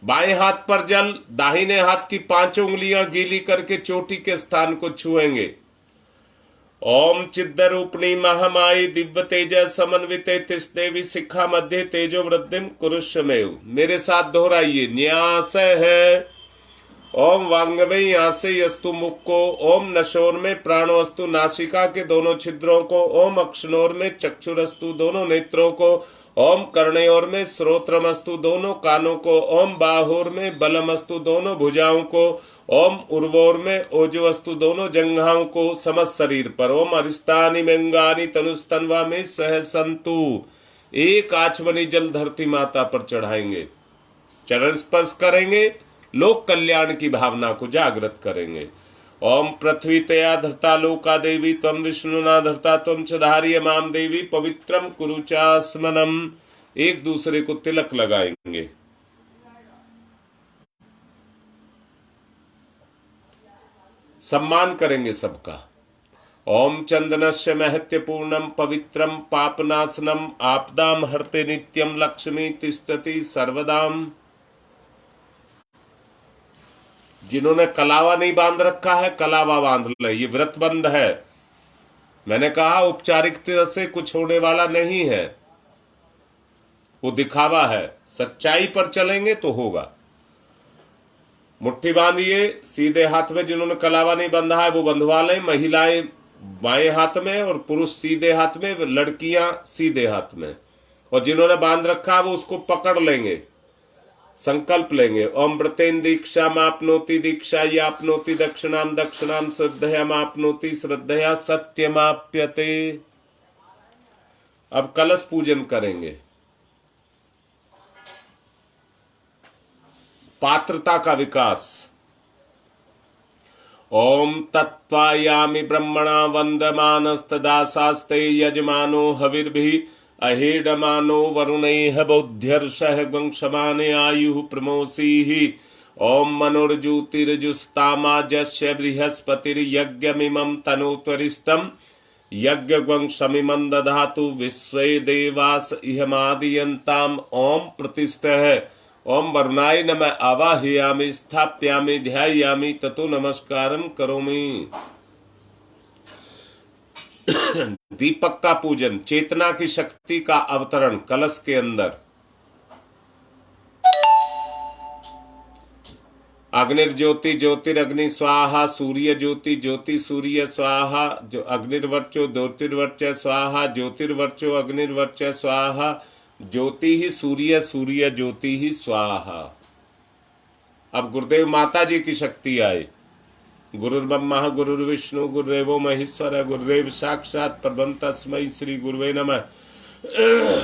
बाएं हाथ पर जल, दाहिने हाथ की 5 उंगलियां गीली करके चोटी के स्थान को छुएंगे। ओम चिद्रूपिणी महामाई दिव्य तेज समन्विते तिस देवी शिखा मध्य तेजो वृद्धिम कुरुष्मेव। मेरे साथ दोहराइए। न्यास है। ओम वांगवे आसे अस्तु मुख को। ओम नशोर में प्राणो अस्तु नासिका के दोनों छिद्रों को। ओम अक्षनोर में चक्षुरस्तु दोनों नेत्रों को। ओम कर्णयोर में श्रोत्रमस्तु दोनों कानों को। ओम बाहोर में बलमस्तु दोनों भुजाओं को। ओम उर्वोर में ओजोअस्तु दोनों जंघाओं को, समस्त शरीर पर। ओम अरिष्टानि मंगानि तनुस्तन्वा में सह संतु। एक आचमनी जल धरती माता पर चढ़ाएंगे, चरण स्पर्श करेंगे, लोक कल्याण की भावना को जागृत करेंगे। ओम पृथ्वी तया धरता लोका देवी त्वं विष्णुना धरता त्वं च धार्यमां देवी पवित्रम कुरु चास्मनम। एक दूसरे को तिलक लगाएंगे। सम्मान करेंगे सबका। ओम चंदनस्य महत्यपूर्णम पवित्रम पापनाशनम आपदाम हरते नित्यम लक्ष्मी तिष्ठति सर्वदाम। जिन्होंने कलावा नहीं बांध रखा है, कलावा बांध ले। ये व्रत बंध है। मैंने कहा औपचारिकता से कुछ होने वाला नहीं है, वो दिखावा है। सच्चाई पर चलेंगे तो होगा। मुट्ठी बांधिए। सीधे हाथ में जिन्होंने कलावा नहीं बंधा है वो बंधवा लें। महिलाएं बाएं हाथ में और पुरुष सीधे हाथ में, लड़कियां सीधे हाथ में। और जिन्होंने बांध रखा है वो उसको पकड़ लेंगे, संकल्प लेंगे। ओम व्रतेन दीक्षा मापनोति दीक्षा यापनोति दक्षिणाम दक्षिणाम श्रद्धया मापनोति श्रद्धया सत्यमाप्यते। अब कलश पूजन करेंगे। पात्रता का विकास। ओम तत्वायामि ब्रह्मणा वंदमानस्तदा शास्ते यजमानो हविर्भिः अहेडमानो वरुणैः बौद्ध्यर्षः वंशमाने आयुः प्रमोषीः। ओम मनोर्ज्योतिर्जुस्तामाजस्य बृहस्पतिर्यज्ञमिमं तनोत्वरिष्टम् यज्ञवंशमिमं दधातु विश्वे देवास इहमादयन्ताम्। ओम प्रतिष्ठः। ओम वरुणाय नमः आवाहयामि स्थाप्यामि ध्यायामि ततो नमस्कारं करोमि। दीपक का पूजन, चेतना की शक्ति का अवतरण कलश के अंदर। अग्निर्ज्योति ज्योतिरग्नि स्वाहा, सूर्य ज्योति ज्योति सूर्य स्वाहा, जो अग्निर्वर्चो ज्योतिर्वर्च स्वाहा, ज्योतिर्वर्चो अग्निर्वर्च स्वाहा, ज्योति ही सूर्य सूर्य ज्योति ही स्वाहा। अब गुरुदेव माता जी की शक्ति आए। गुरुर्ब्रह्मा गुरुर्विष्णु गुरुदेवो महेश्वर गुरुदेव साक्षात् परब्रह्म तस्मै श्री गुरुवे नमः।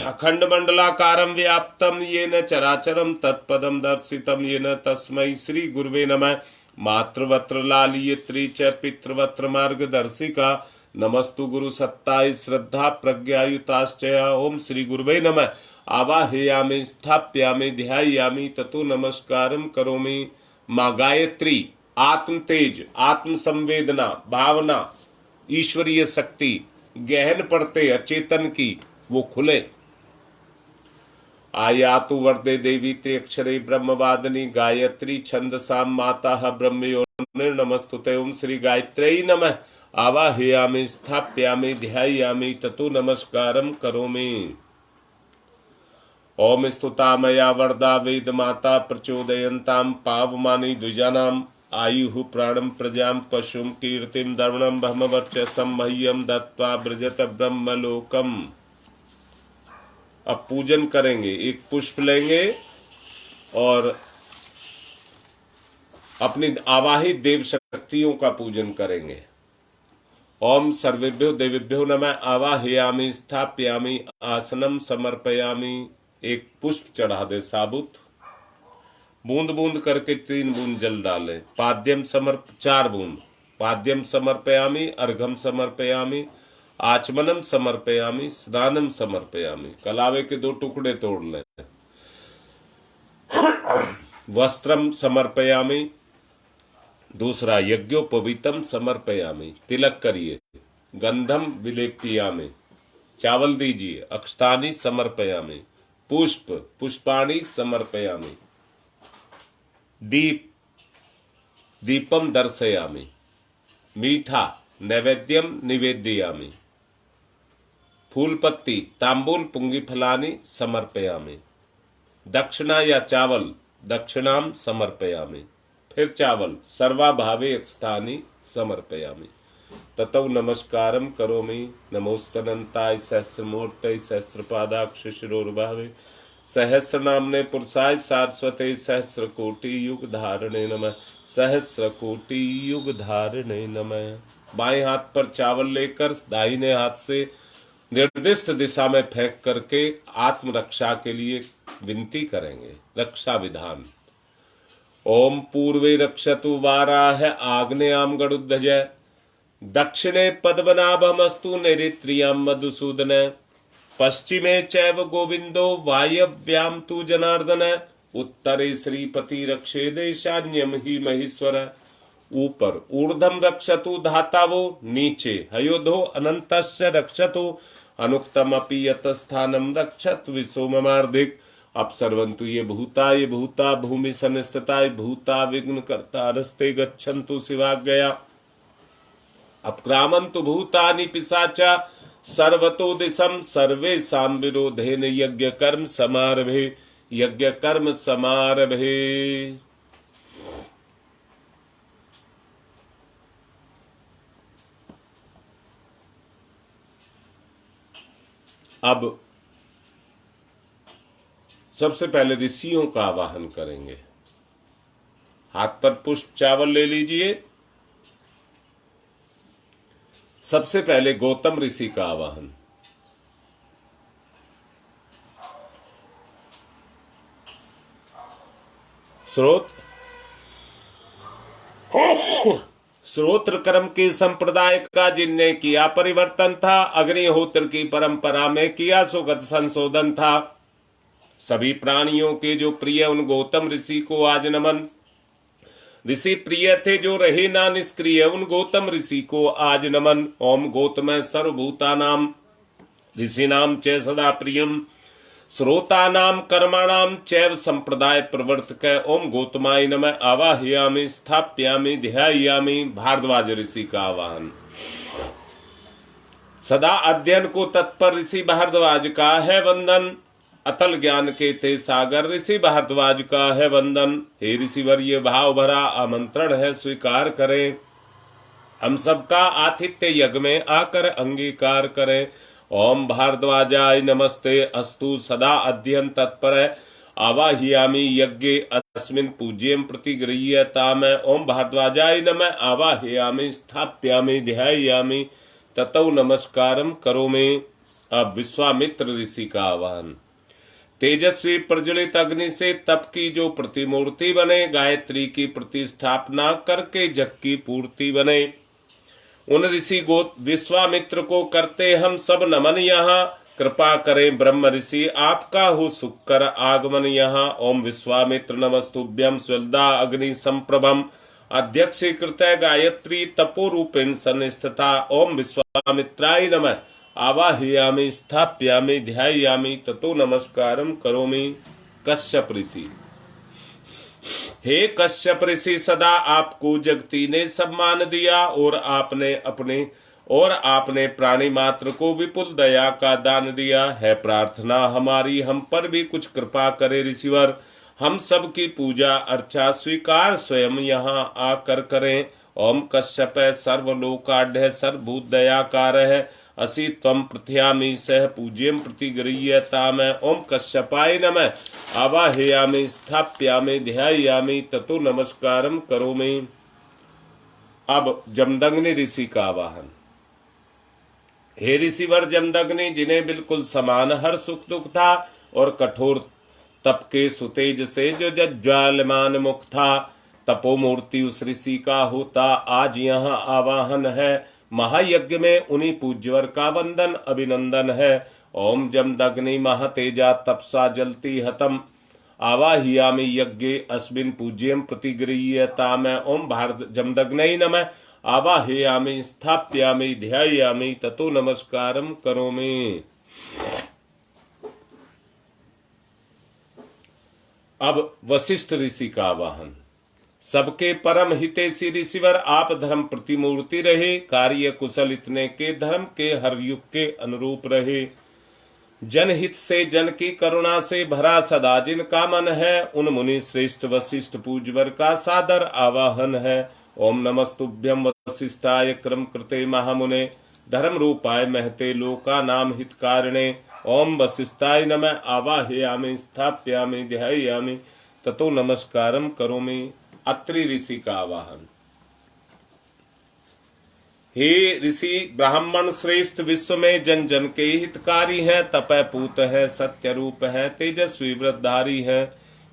अखंड मंडलाकारं व्याप्तं येन चराचरं तत्पदं दर्शितं येन तस्मै श्री गुरुवे नमः। मातृवत्र लालियत्री च पितृवत्र मार्गदर्शिका नमस्तु गुरु सत्ताय श्रद्धा प्रज्ञायुताश्च। ओम श्री गुरुवे नमः। आवाहयामि स्थाप्यामि ध्यायामि ततो नमस्कारं करोमि। माँ गायत्री आत्म तेज, आत्म संवेदना, भावना, ईश्वरीय शक्ति गहन पड़ते अचेतन की वो खुले। आयातु वरदे देवी त्र्यक्षरे ब्रह्मवादिनी गायत्री छंदसाम माता ब्रह्मयोनिर्नमस्तुते। ओम श्री गायत्र्यै नमः। आवाहयामि स्थाप्यामि ध्यायामि ततो नमस्कारं करोमि। ओम स्तुता मया वरदा वेद माता प्रचोदयन्तां पावमानि द्विजानाम् आयुः प्राणं प्रजां पशुं कीर्तिं दर्वणं ब्रह्मवर्चसं मह्यं दत्त्वा ब्रजत ब्रह्मलोकम्। अब पूजन करेंगे, एक पुष्प लेंगे और अपनी आवाहित देव शक्तियों का पूजन करेंगे। ओम सर्वेभ्यो देवेभ्यो नमः। आवाहयामि स्थाप्यामि आसनम समर्पयामि। एक पुष्प चढ़ा दे साबुत, बूंद बूंद करके 3 बूंद जल डालें। पाद्यम 4 बूंद। पाद्यम समर्पयामि, अर्घम समर्पयामि, आचमनम समर्पयामि, स्नानम समर्पयामि। कलावे के 2 टुकड़े तोड़ लें। वस्त्रम समर्पयामि। दूसरा यज्ञोपवीतम समर्पयामि। तिलक करिए। गंधम विलेप्यामि। चावल दीजिए। अक्षतानि समर्पयामि। पुष्प पुष्पाणि समर्पयामि। दीपम दर्शयामि। मीठा नैवेद्यम निवेदयामि। फूलपत्ती तांबूल पुंगीफलानि समर्पयामि। दक्षिणा या चावल दक्षिणाम समर्पयामि। फिर चावल सर्वाभावे अक्षतानि समर्पयामि। ततौ नमस्कारं करोमि। नमोस्तनन्ताय सहस्रमूर्तये सहस्रपादाक्ष शिरोर्भावे सहस्रनाम्ने पुरुषाय सारस्वते सहस्रकोटि युग धारणे नमः। सहस्रकोटि युग धारणे नमः। बाएं हाथ पर चावल लेकर दाहिने हाथ से निर्दिष्ट दिशा में फेंक करके आत्मरक्षा के लिए विनती करेंगे। रक्षा विधान। ओम पूर्वे रक्षतु वाराह आग्नेयाम गरुध्वज दक्षिणे पद्मनाभमस्तु नैऋत्यां मधुसूदन पश्चिमे चैव गोविंदो वायव्याम तु जनार्दन उत्तरे श्रीपति रक्षेद ईशान्यम ही महेश्वर। ऊपर ऊर्ध्वम रक्षतु धातावो नीचे हयोधो अनंतस्य रक्षतु अनुक्तम अपि यतस्थानम रक्षत विसोममार्धिक। अपसर्वन्तु ये भूता भूमि संस्थिता भूता विघ्न कर्ता रस्ते गच्छन्तु शिवाज्ञया। अपक्रामन्तु भूतानि पिशाचा सर्वतो दिशम सर्वेषां विरोधेन यज्ञ कर्म समारभे। यज्ञ कर्म समारभे। अब सबसे पहले ऋषियों का आवाहन करेंगे। हाथ पर पुष्प चावल ले लीजिए। सबसे पहले गौतम ऋषि का आवाहन। स्रोत श्रोत्र कर्म के संप्रदाय का जिनने किया परिवर्तन था, अग्निहोत्र की परंपरा में किया सुगत संशोधन था। सभी प्राणियों के जो प्रिय उन गौतम ऋषि को आज नमन। ऋषि प्रिय थे जो रहे ना निष्क्रिय, उन गौतम ऋषि को आज नमन। ओम गौतम सर्वभूतानाम ऋषिनाम च सदा प्रियम श्रोतानाम कर्माणाम चैव संप्रदाय प्रवर्तक। ओम गौतमाय नमः। आवाहयामि स्थाप्यामि ध्यायामि। भारद्वाज ऋषि का आवाहन। सदा अध्ययन को तत्पर ऋषि भारद्वाज का है वंदन। अतल ज्ञान के थे सागर ऋषि भारद्वाज का है वंदन। हे ऋषिवर ये भाव भरा आमंत्रण है स्वीकार करें। हम सबका आतिथ्य यज्ञ में आकर अंगीकार करें। ओम भारद्वाजाय नमस्ते अस्तु सदा अध्ययन तत्पर आवाहयामि यज्ञे अस्मिन् पूज्यं प्रतिगृह्यताम। ओम भारद्वाजाय नमः। आवाहयामि स्थाप्यामि ध्यायामि ततो नमस्कारम करोमि। अब विश्वामित्र ऋषि का आह्वान। तेजस्वी प्रज्वलित अग्नि से तप की जो प्रतिमूर्ति बने, गायत्री की प्रतिष्ठापना करके जग की पूर्ति बने, उन ऋषि विश्वामित्र को करते हम सब नमन। यहाँ कृपा करें ब्रह्म ऋषि आपका हो सुख कर आगमन यहाँ। ओम विश्वामित्र नमस्तुभ्यं स्वल्दा अग्नि संप्रभम अध्यक्षीकृत गायत्री तपो रूपेण सन्निष्ठता। ओम विश्वामित्राय नमः। आवाहयामि स्थाप्यामि ध्यायामि ततो नमस्कारम करोमि। कश्यप ऋषि। हे कश्यप ऋषि सदा आपको जगती ने सम्मान दिया और आपने प्राणी मात्र को विपुल दया का दान दिया है। प्रार्थना हमारी हम पर भी कुछ कृपा करे ऋषिवर। हम सब की पूजा अर्चा स्वीकार स्वयं यहाँ आकर करें। ओम कश्यप सर्वलोकाढ्य सर्वभूत दयाकार है असि त्वं प्रथयामि सह पूज्यं प्रतिगृह्यताम। ओम कश्यपाय नमः। आवाहयामि स्थाप्यामि ध्यायामि ततो नमस्कारम करोमि। अब जमदग्नि ऋषि का आवाहन। हे ऋषिवर जमदग्नि जिन्हें बिल्कुल समान हर सुख दुख था और कठोर तप के सुतेज से जो ज्वालमान मुख था, तपोमूर्ति उस ऋषि का होता आज यहाँ आवाहन है। महायज्ञ में उन्हीं पूज्यवर का वंदन अभिनंदन है। ओम जमदग्नि महातेजा तपसा जलती हतम आवाहयामि यज्ञे अस्मिन् पूज्यं प्रतिगृह्यताम। ओम भारत जमदग्नै नमः। आवाहयामि स्थाप्यामि ध्यायामि ततो नमस्कारम करोमि। अब वशिष्ठ ऋषि का आवाहन। सबके परम हितैषी ऋषिवर आप धर्म प्रतिमूर्ति रहे, कार्य कुशल इतने के धर्म के हर युग के अनुरूप रहे। जनहित से जन की करुणा से भरा सदा जिनका मन है, उन मुनि श्रेष्ठ वशिष्ठ पूज्यवर का सादर आवाहन है। ओम नमस्तुभ्यं वशिष्ठाय क्रम कृते महामुने धर्म रूपाय महते लोका नाम हितकारिणे। ओम वशिष्ठाय नमः। आवाहयामि स्थाप्यामि ध्यायामि ततो नमस्कारम करोमि। अत्रि ऋषि का आवाहन। हे ऋषि ब्राह्मण श्रेष्ठ विश्व में जन जन के हितकारी हैं, तपय पूत है, सत्य रूप है, तेजस्वी व्रतधारी है।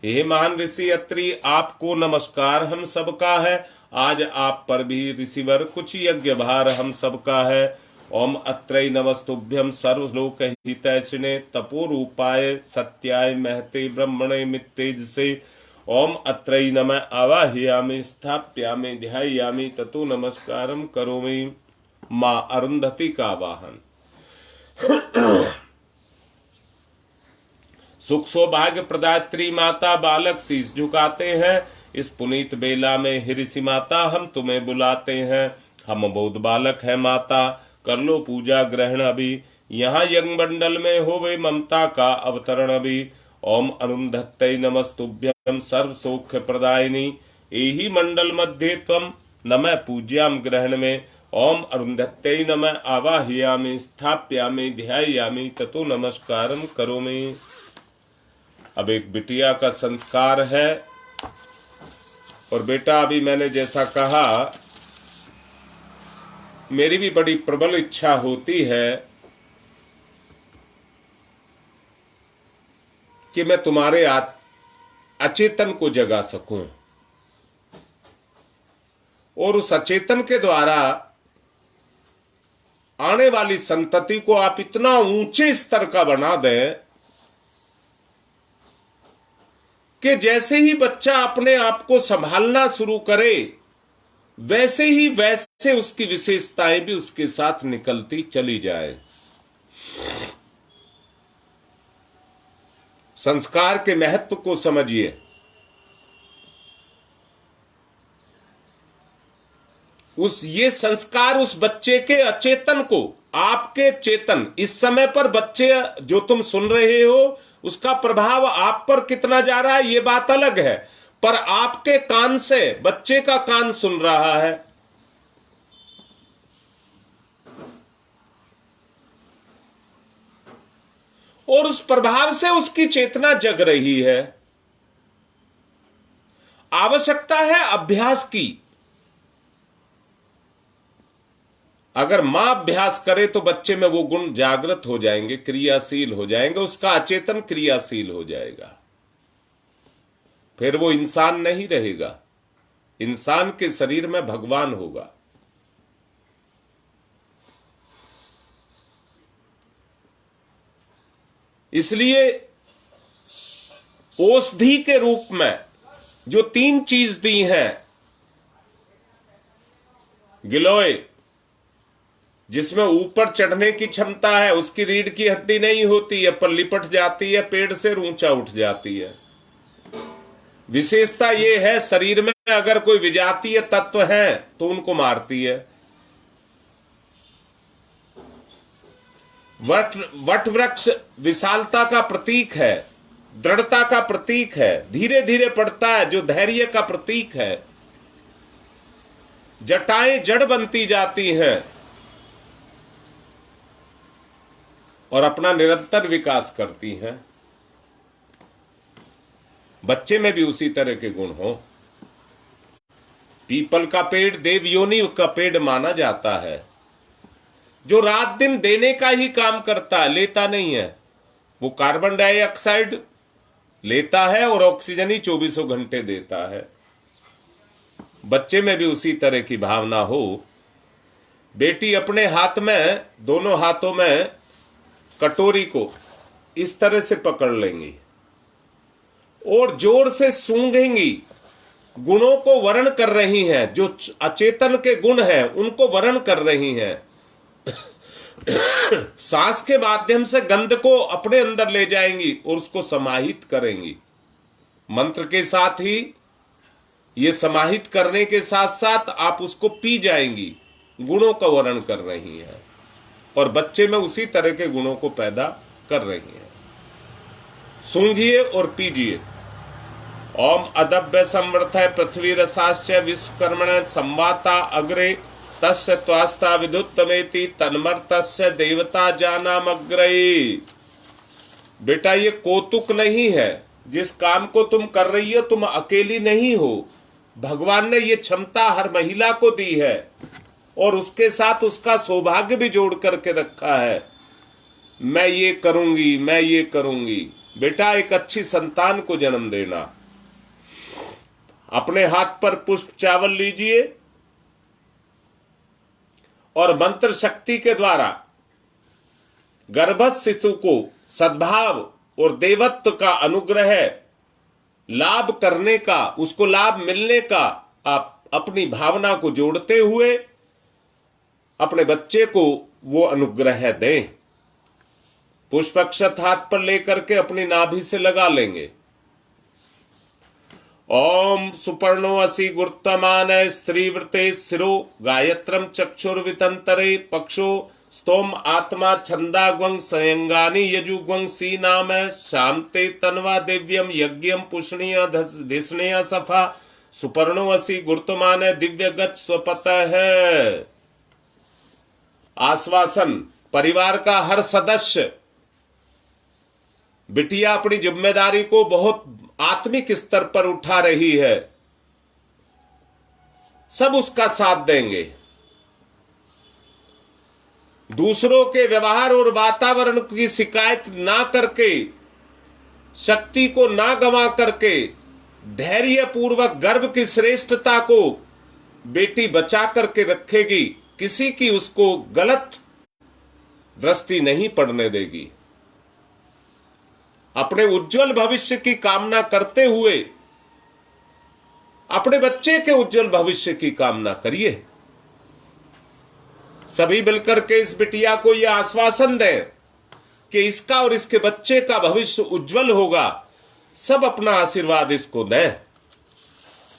हे महान ऋषि अत्रि आपको नमस्कार हम सबका है। आज आप पर भी ऋषिवर कुछ यज्ञ भार हम सबका है। ओम अत्रै नमस्तुभ्यं सर्वलोक हितैषिणे तपो रूपाय सत्याय महते ब्रह्मणे मित्तेज से। ओम अत्रै नमः। आवाहयामि स्थाप्यामि ध्यायामि ततो नमस्कारम करोमि। मां अरुंधति का आवाहन। सुख सौभाग्य प्रदात्री माता बालक शीश झुकाते हैं। इस पुनीत बेला में हे ऋषि माता हम तुम्हें बुलाते हैं। हम बहुत बालक है माता, कर लो पूजा ग्रहण अभी। यहाँ यज्ञ मंडल में होवे ममता का अवतरण अभी। ओम अरुंधत्तै नमस्तुभ्यं सर्व सौख्य प्रदायिनी एहि मंडल मध्ये त्वं नमः पूज्याम ग्रहण में। ओम अरुंधत्तै नमः। आवाहयामि स्थाप्यामि ध्यायामि ततो नमस्कारम करोमि। अब एक बिटिया का संस्कार है और बेटा अभी मैंने जैसा कहा मेरी भी बड़ी प्रबल इच्छा होती है कि मैं तुम्हारे अचेतन को जगा सकूं। और उस अचेतन के द्वारा आने वाली संतति को आप इतना ऊंचे स्तर का बना दें कि जैसे ही बच्चा अपने आप को संभालना शुरू करे वैसे उसकी विशेषताएं भी उसके साथ निकलती चली जाए। संस्कार के महत्व को समझिए। ये संस्कार उस बच्चे के अचेतन को आपके चेतन, इस समय पर बच्चे जो तुम सुन रहे हो उसका प्रभाव आप पर कितना जा रहा है ये बात अलग है, पर आपके कान से बच्चे का कान सुन रहा है। और उस प्रभाव से उसकी चेतना जग रही है। आवश्यकता है अभ्यास की। अगर मां अभ्यास करे तो बच्चे में वो गुण जागृत हो जाएंगे, क्रियाशील हो जाएंगे, उसका अचेतन क्रियाशील हो जाएगा। फिर वो इंसान नहीं रहेगा, इंसान के शरीर में भगवान होगा। इसलिए औषधि के रूप में जो 3 चीज दी हैं, गिलोय जिसमें ऊपर चढ़ने की क्षमता है, उसकी रीढ़ की हड्डी नहीं होती है पर लिपट जाती है, पेड़ से ऊंचा उठ जाती है। विशेषता यह है शरीर में अगर कोई विजातीय तत्व है तो उनको मारती है। वट वृक्ष विशालता का प्रतीक है, दृढ़ता का प्रतीक है, धीरे धीरे पड़ता है जो धैर्य का प्रतीक है। जटाएं जड़ बनती जाती हैं और अपना निरंतर विकास करती हैं। बच्चे में भी उसी तरह के गुण हो। पीपल का पेड़ देव योनि का पेड़ माना जाता है, जो रात दिन देने का ही काम करता है, लेता नहीं है। वो कार्बन डाइऑक्साइड लेता है और ऑक्सीजन ही 24 घंटे देता है। बच्चे में भी उसी तरह की भावना हो। बेटी अपने हाथ में, दोनों हाथों में कटोरी को इस तरह से पकड़ लेंगी और जोर से सूंघेंगी। गुणों को वर्ण कर रही हैं, जो अचेतन के गुण हैं उनको वर्ण कर रही हैं। सांस के माध्यम से गंध को अपने अंदर ले जाएंगी और उसको समाहित करेंगी। मंत्र के साथ ही ये समाहित करने के साथ साथ आप उसको पी जाएंगी। गुणों का वर्ण कर रही हैं और बच्चे में उसी तरह के गुणों को पैदा कर रही हैं। सूंघिए और पीजिए। ओम अदभ्य संवर्धय पृथ्वी रसाश्च विश्वकर्मण संवाता अग्रे तस्य त्वास्ता विदुत्तमेति तन्मर्तस्य देवता जानामग्रे। बेटा ये कौतुक नहीं है। जिस काम को तुम कर रही हो तुम अकेली नहीं हो। भगवान ने ये क्षमता हर महिला को दी है और उसके साथ उसका सौभाग्य भी जोड़ करके रखा है। मैं ये करूंगी, मैं ये करूंगी। बेटा एक अच्छी संतान को जन्म देना। अपने हाथ पर पुष्प चावल लीजिए और मंत्र शक्ति के द्वारा गर्भस्थ शिशु को सद्भाव और देवत्व का अनुग्रह लाभ करने का, उसको लाभ मिलने का आप अपनी भावना को जोड़ते हुए अपने बच्चे को वो अनुग्रह दें। पुष्प अक्षत हाथ पर लेकर के अपनी नाभि से लगा लेंगे। ओम सुपर्णो असि गुर्तमान स्त्रीवृते शिरो गायत्रम चक्षुर्वितंतरे पक्षो स्तोम आत्मा छंदाग्वं संयंगानी यजुग्वं सी नाम शांते तन्वा दिव्यम यज्ञम पुष्णीय धिष्णीय सफा सुपर्णो असि गुर्तमान दिव्य गच्छ स्वपतः है। आश्वासन। परिवार का हर सदस्य, बिटिया अपनी जिम्मेदारी को बहुत आत्मिक स्तर पर उठा रही है, सब उसका साथ देंगे। दूसरों के व्यवहार और वातावरण की शिकायत ना करके, शक्ति को ना गंवा करके, धैर्य पूर्वक गर्व की श्रेष्ठता को बेटी बचा करके रखेगी, किसी की उसको गलत दृष्टि नहीं पड़ने देगी। अपने उज्जवल भविष्य की कामना करते हुए अपने बच्चे के उज्जवल भविष्य की कामना करिए। सभी मिलकर के इस बिटिया को यह आश्वासन दें कि इसका और इसके बच्चे का भविष्य उज्जवल होगा। सब अपना आशीर्वाद इसको दें।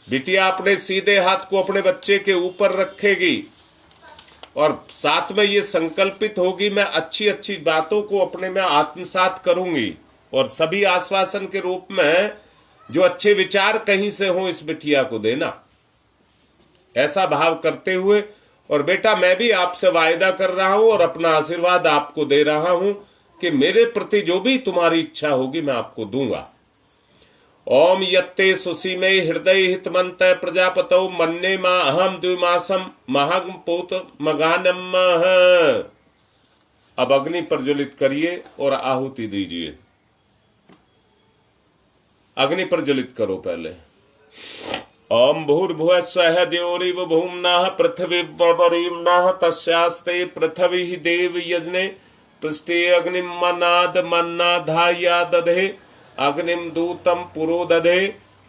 बिटिया अपने सीधे हाथ को अपने बच्चे के ऊपर रखेगी और साथ में ये संकल्पित होगी, मैं अच्छी अच्छी बातों को अपने में आत्मसात करूंगी और सभी आश्वासन के रूप में जो अच्छे विचार कहीं से हो इस बिटिया को देना, ऐसा भाव करते हुए। और बेटा, मैं भी आपसे वायदा कर रहा हूं और अपना आशीर्वाद आपको दे रहा हूं कि मेरे प्रति जो भी तुम्हारी इच्छा होगी मैं आपको दूंगा। ओम यत्ते सुसीमे हृदय हितमंत प्रजापतौ मन्ने मा अहम द्विमासम महग पोत मगानम। अब अग्नि प्रज्वलित करिए और आहुति दीजिए। अग्नि प्रज्वलित करो पहले। ओम भूर्भुवः स्वः द्यौरिव भूम्नाः पृथ्वी बरीम्नाः तस्यास्ते पृथ्वी देव यजने पृष्ठे अग्निम मन्नाद मन्नाधाया दधे अग्निम दूतम पुरो दधे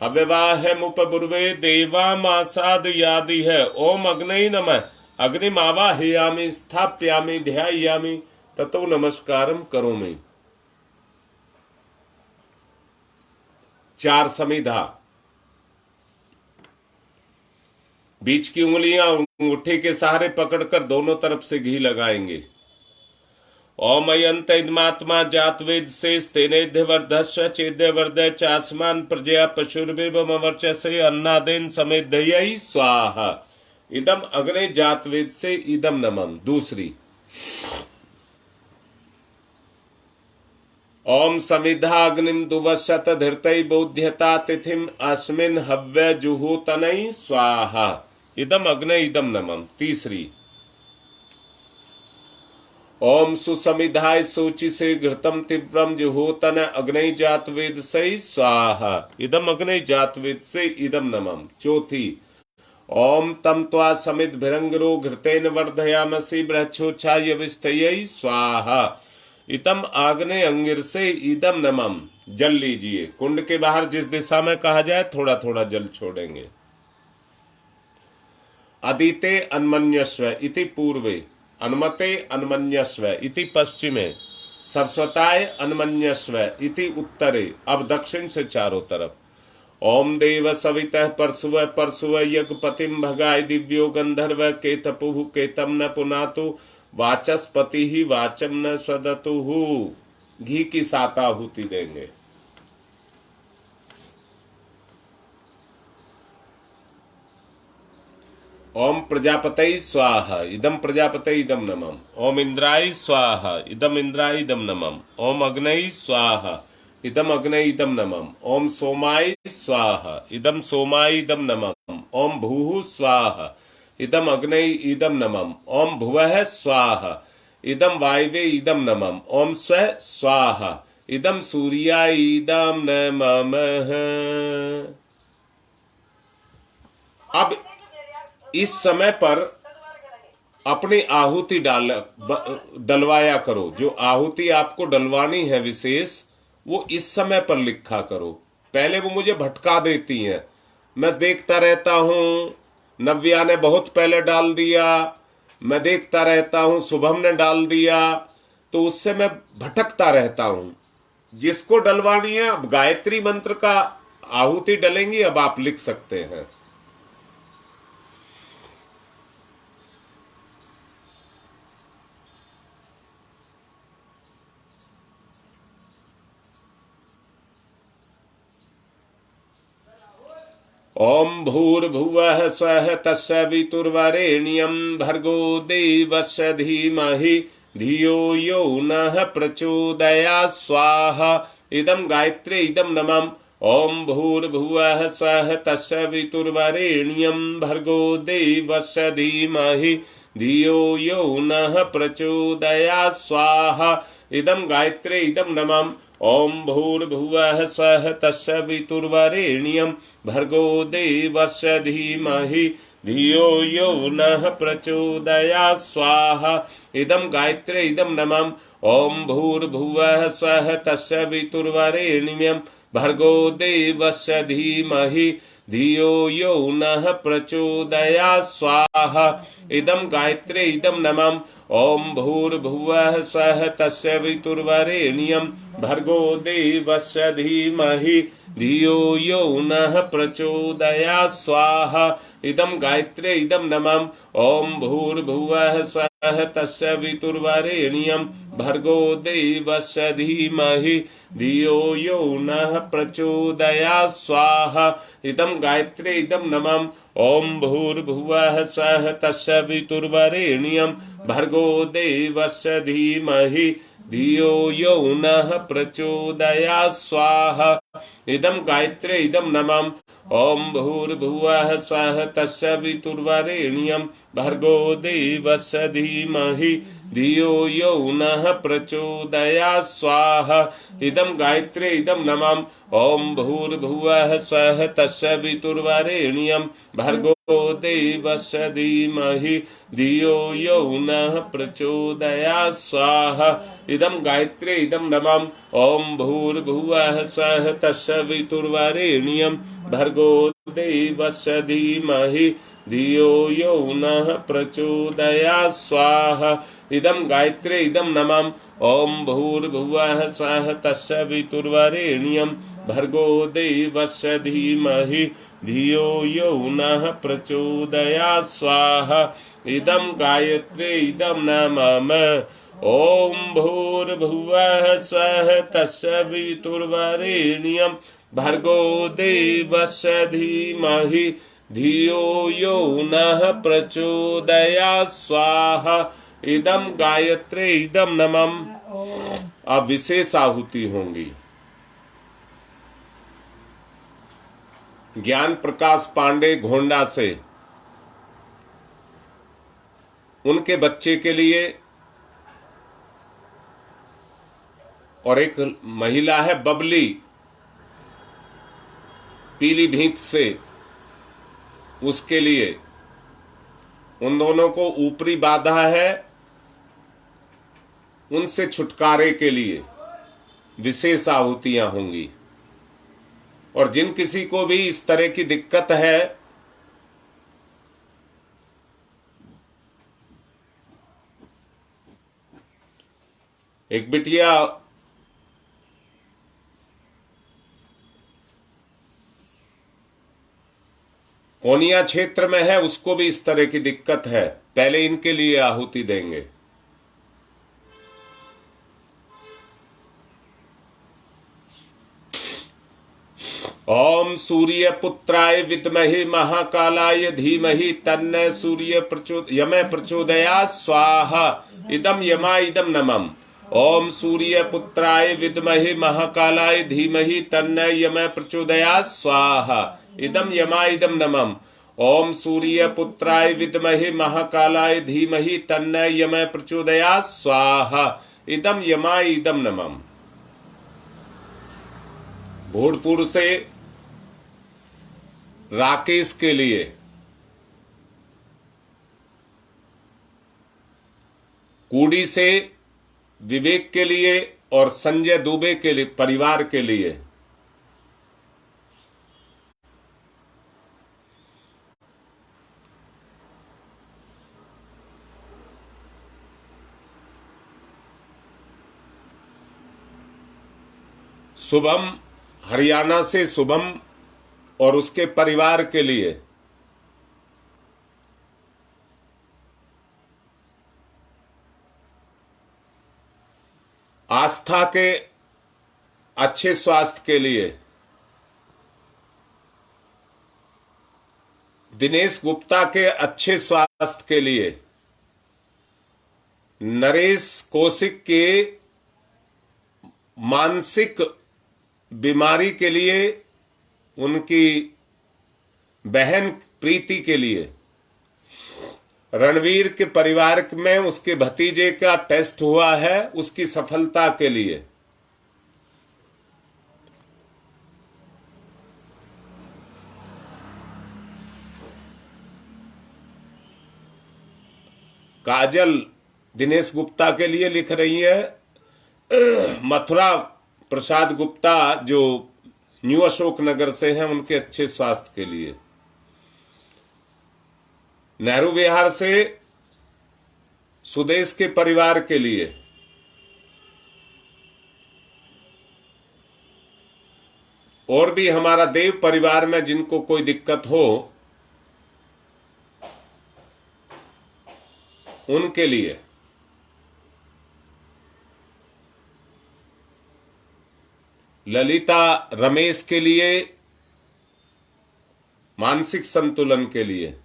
अव्यवाहमुपब्रुवे देवामासाद यादि है। ओम अग्नि नमः। अग्निम आवाहयामि स्थाप्यामि ध्यायामि ततो नमस्कारम करोमि। 4 समिधा। बीच की उंगलियां अंगूठे के सहारे पकड़कर दोनों तरफ से घी लगाएंगे। ओम अयंत इदमात्मा जातवेद से तेनेद्य वर्धस्व चेद्य वर्धय चासमान प्रजया पशुर्विवर्चसे अन्नादेन समेधयी स्वाहा। इदम अग्ने जातवेद से इदम नमम। दूसरी। ओम समिधा अग्निम दुवशत धृतई बोध्यता तिथिम अस्मिन हव्य जुहूतनई स्वाहा। इदम अग्ने इदम नमम। तीसरी। ओम सुसमिधाय सोचि से घृतम तीव्रम जुहोतन अग्नि जातवेद से स्वाहा। इदम अग्नि जातवेद से इदम नमम। चौथी। ओम तम त्वा समित भिरंगरो घृतेन वर्धयामसि बृहच्छोच्छाय विस्थयै स्वाहा। इतम आग्ने अंगिर से इदम नमम। जल लीजिए। कुंड के बाहर जिस दिशा में कहा जाए थोड़ा थोड़ा जल छोड़ेंगे। अदिते अन्मन्यस्व इति पूर्वे, अनुमते अन्मन्यस्व इति पश्चिमे, सरस्वताय अन्मन्यस्व इति उत्तरे। अब दक्षिण से चारों तरफ। ओम देव सवितः परशुव परशुव यज्ञपतिम भगाय दिव्यो गंधर्व केतपुः केतम न पुनातु वाचस्पति ही वाचम न स्वदतुहु। घी की 7 आहुति देंगे। ओम प्रजापतये स्वाहा। इदम प्रजापतये इदम नमः। ओम इंद्राय स्वाहा। इदम इंद्राय इदम नमः। ओम अग्नये स्वाहा। इदम अग्नये इदम नमः। ओम सोमाय स्वाहा। इदम सोमाय इदम नमः। ओम भूः स्वाहा। इदम अग्नये इदम नमः। ओम भुवः स्वाहा। इदम वायवे इदम नमः। ओम स्वः स्वाहा। इदम सूर्याय इदम नमः। अब इस समय पर अपनी आहुति डलवाया करो। जो आहुति आपको डलवानी है विशेष, वो इस समय पर लिखा करो। पहले वो मुझे भटका देती हैं, मैं देखता रहता हूं नव्या ने बहुत पहले डाल दिया, मैं देखता रहता हूं शुभम ने डाल दिया, तो उससे मैं भटकता रहता हूं। जिसको डलवानी है, अब गायत्री मंत्र का आहुति डलेंगी। अब आप लिख सकते हैं। ओम भूर्भुवः स्वः तस्य वितुर्वरेण्यं भर्गो देवस्य धीमहि धियो यो नः प्रचोदयात् स्वाहा। इदम गायत्री इदम नमः। ओम भूर्भुवः स्वः तस्य वितुर्वरेण्यं भर्गो देवस्य धीमहि धियो यो नः प्रचोदयात् स्वाहा। इदम गायत्री इदम नमः। ओम भूर्भुवः स्वः तस्य वितुर्वरेण्यं भर्गो देवस्य धीमहि धियो यो नः प्रचोदयात् स्वाहा। इदं गायत्रे इदं नमः। ओम भूर्भुवः स्वः तस्य वितुर्वरेण्यं भर्गो देवस्य धीमहि धियो यो नः प्रचोदयात् स्वाहा। इदं गायत्रे इदं नमः। ओम भूर्भुवः स्वः तस्य वितुर्वरेण्यं भर्गो देवस्य धीमहि धियो यो नः प्रचोदयात् स्वाहा। इदं गायत्रे इदं नमः। ओम भूर्भुवः स्वः तस्य वितुर्वरेण्यं भर्गो देवस्य धीमहि धियो यो नः प्रचोदयात् स्वाहा। इदं गायत्रे इदं नमः। ओम भूर्भुवः स्वः तस्य वितुर्वरेण्यं भर्गो देवस्य धीमहि धियो यो नः प्रचोदयात् स्वाहा। इदं गायत्रे इदं नमः। ओम भूर्भुवः स्वः तस्य वितुर्वरेण्यं भर्गो देवस्य धीमहि धियो यो नः प्रचोदयात् स्वाहा। इदं गायत्रे इदं नमः। ओम भूर्भुवः स्वः तस्य वितुर्वरेण्यं भर्गो देवस्य धीमहि धियो यो नः प्रचोदयात् स्वाहा। इदं गायत्रे इदं नमः। ओम भूर्भुवः स्वः तस्य वितुर्वरेण्यं भर्गो देवस्य धीमहि धियो यो नः प्रचोदयात् स्वाहा। इदं गायत्रे इदं नमः। ओम भूर्भुवः स्वः तस्य वितुर्वरेण्यं भर्गो देवस्य धीमहि धियो यो नः प्रचोदयात् स्वाहा। इदं गायत्रे इदं नमः। ओम भूर्भुवः स्वः तस्य वितुर्वरेण्यं भर्गो देवस्य धीमहि धियो यो नः प्रचोदयात् स्वाहा। इदं गायत्रे इदं नमः। अब विशेष आहुति होंगी। ज्ञान प्रकाश पांडे घोंडा से उनके बच्चे के लिए, और एक महिला है बबली पीलीभीत से, उसके लिए, उन दोनों को ऊपरी बाधा है, उनसे छुटकारे के लिए विशेष आहुतियां होंगी। और जिन किसी को भी इस तरह की दिक्कत है, एक बिटिया कोनिया क्षेत्र में है, उसको भी इस तरह की दिक्कत है, पहले इनके लिए आहुति देंगे। ओम सूर्य पुत्राय विद्महे महाकालाय धीमहि तन्नः सूर्य यमे प्रचोदयात् स्वाहा। इदं यमा इदं नमः। ओम सूर्य पुत्राय विद्महे महाकालाय धीमहि तन्नः यमे प्रचोदयात् स्वाहा। इदं यमा इदं नमः। ओम सूर्य पुत्राय विद्महे महाकालाय धीमहि तन्नः यमे प्रचोदयात् स्वाहा। इदं यमा इदं नमः। भोजपुर से राकेश के लिए, कूड़ी से विवेक के लिए और संजय दुबे के लिए, परिवार के लिए, शुभम हरियाणा से शुभम और उसके परिवार के लिए, आस्था के अच्छे स्वास्थ्य के लिए, दिनेश गुप्ता के अच्छे स्वास्थ्य के लिए, नरेश कौशिक के मानसिक बीमारी के लिए, उनकी बहन प्रीति के लिए, रणवीर के परिवार में उसके भतीजे का टेस्ट हुआ है, उसकी सफलता के लिए, काजल दिनेश गुप्ता के लिए लिख रही है। मथुरा प्रसाद गुप्ता जो न्यू अशोक नगर से हैं, उनके अच्छे स्वास्थ्य के लिए। नेहरू विहार से सुदेश के परिवार के लिए। और भी हमारा देव परिवार में जिनको कोई दिक्कत हो उनके लिए। ललिता रमेश के लिए मानसिक संतुलन के लिए।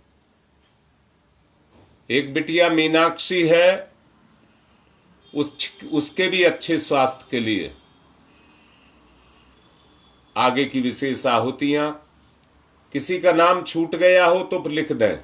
एक बिटिया मीनाक्षी है, उसके भी अच्छे स्वास्थ्य के लिए। आगे की विशेष आहुतियां, किसी का नाम छूट गया हो तो लिख दें।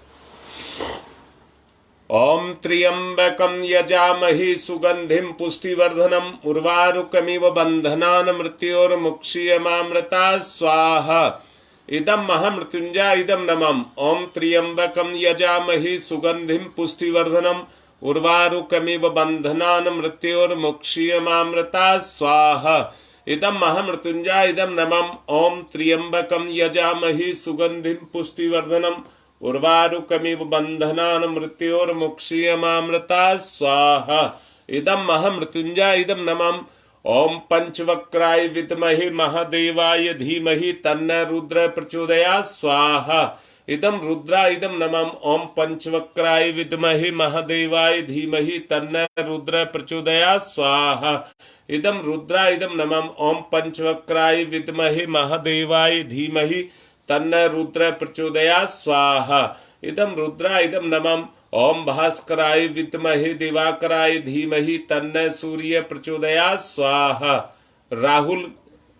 ओम त्र्यंबकं यजामहि सुगंधिं पुष्टिवर्धनम् उर्वारुकमिव बंधनान् मृत्योर्मुक्षीयमामृता स्वाहा। इदं महामृत्युंजय इदं नमः। ओम त्र्यंबकं यजामहि सुगंधिं पुष्टिवर्धनम् उर्वारुकमिव बंधनान् मृत्योर्मुक्षीयमामृता स्वाहा। इदं महामृत्युंजय इदं नमः। ओम त्र्यंबकं यजामहि सुगंधिं पुष्टिवर्धनम् उर्वारुकमिव बंधनान् मृत्योर्मुक्षीयमामृता स्वाहा। इदं महामृत्युंजय इदं नमः। ओम पंचवक्राय विद्महे महादेवाय धीमहि तन्नः रुद्र प्रचोदयात् स्वाहा। इदं रुद्राय इदं नमः। ओम पंचवक्राय विद्महे महादेवाय धीमहि तन्नः रुद्र प्रचोदयात् स्वाहा। इदं रुद्राय इदं नमः। ओम पंचवक्राय विद्महे महादेवाय धीमहि तन्नः रुद्र प्रचोदयात् स्वाहा। इदं रुद्राय इदं नमः। ओम भास्कराय विद्महे दिवाकराय धीमहि तन्नः सूर्य प्रचोदयात् स्वाहा। राहुल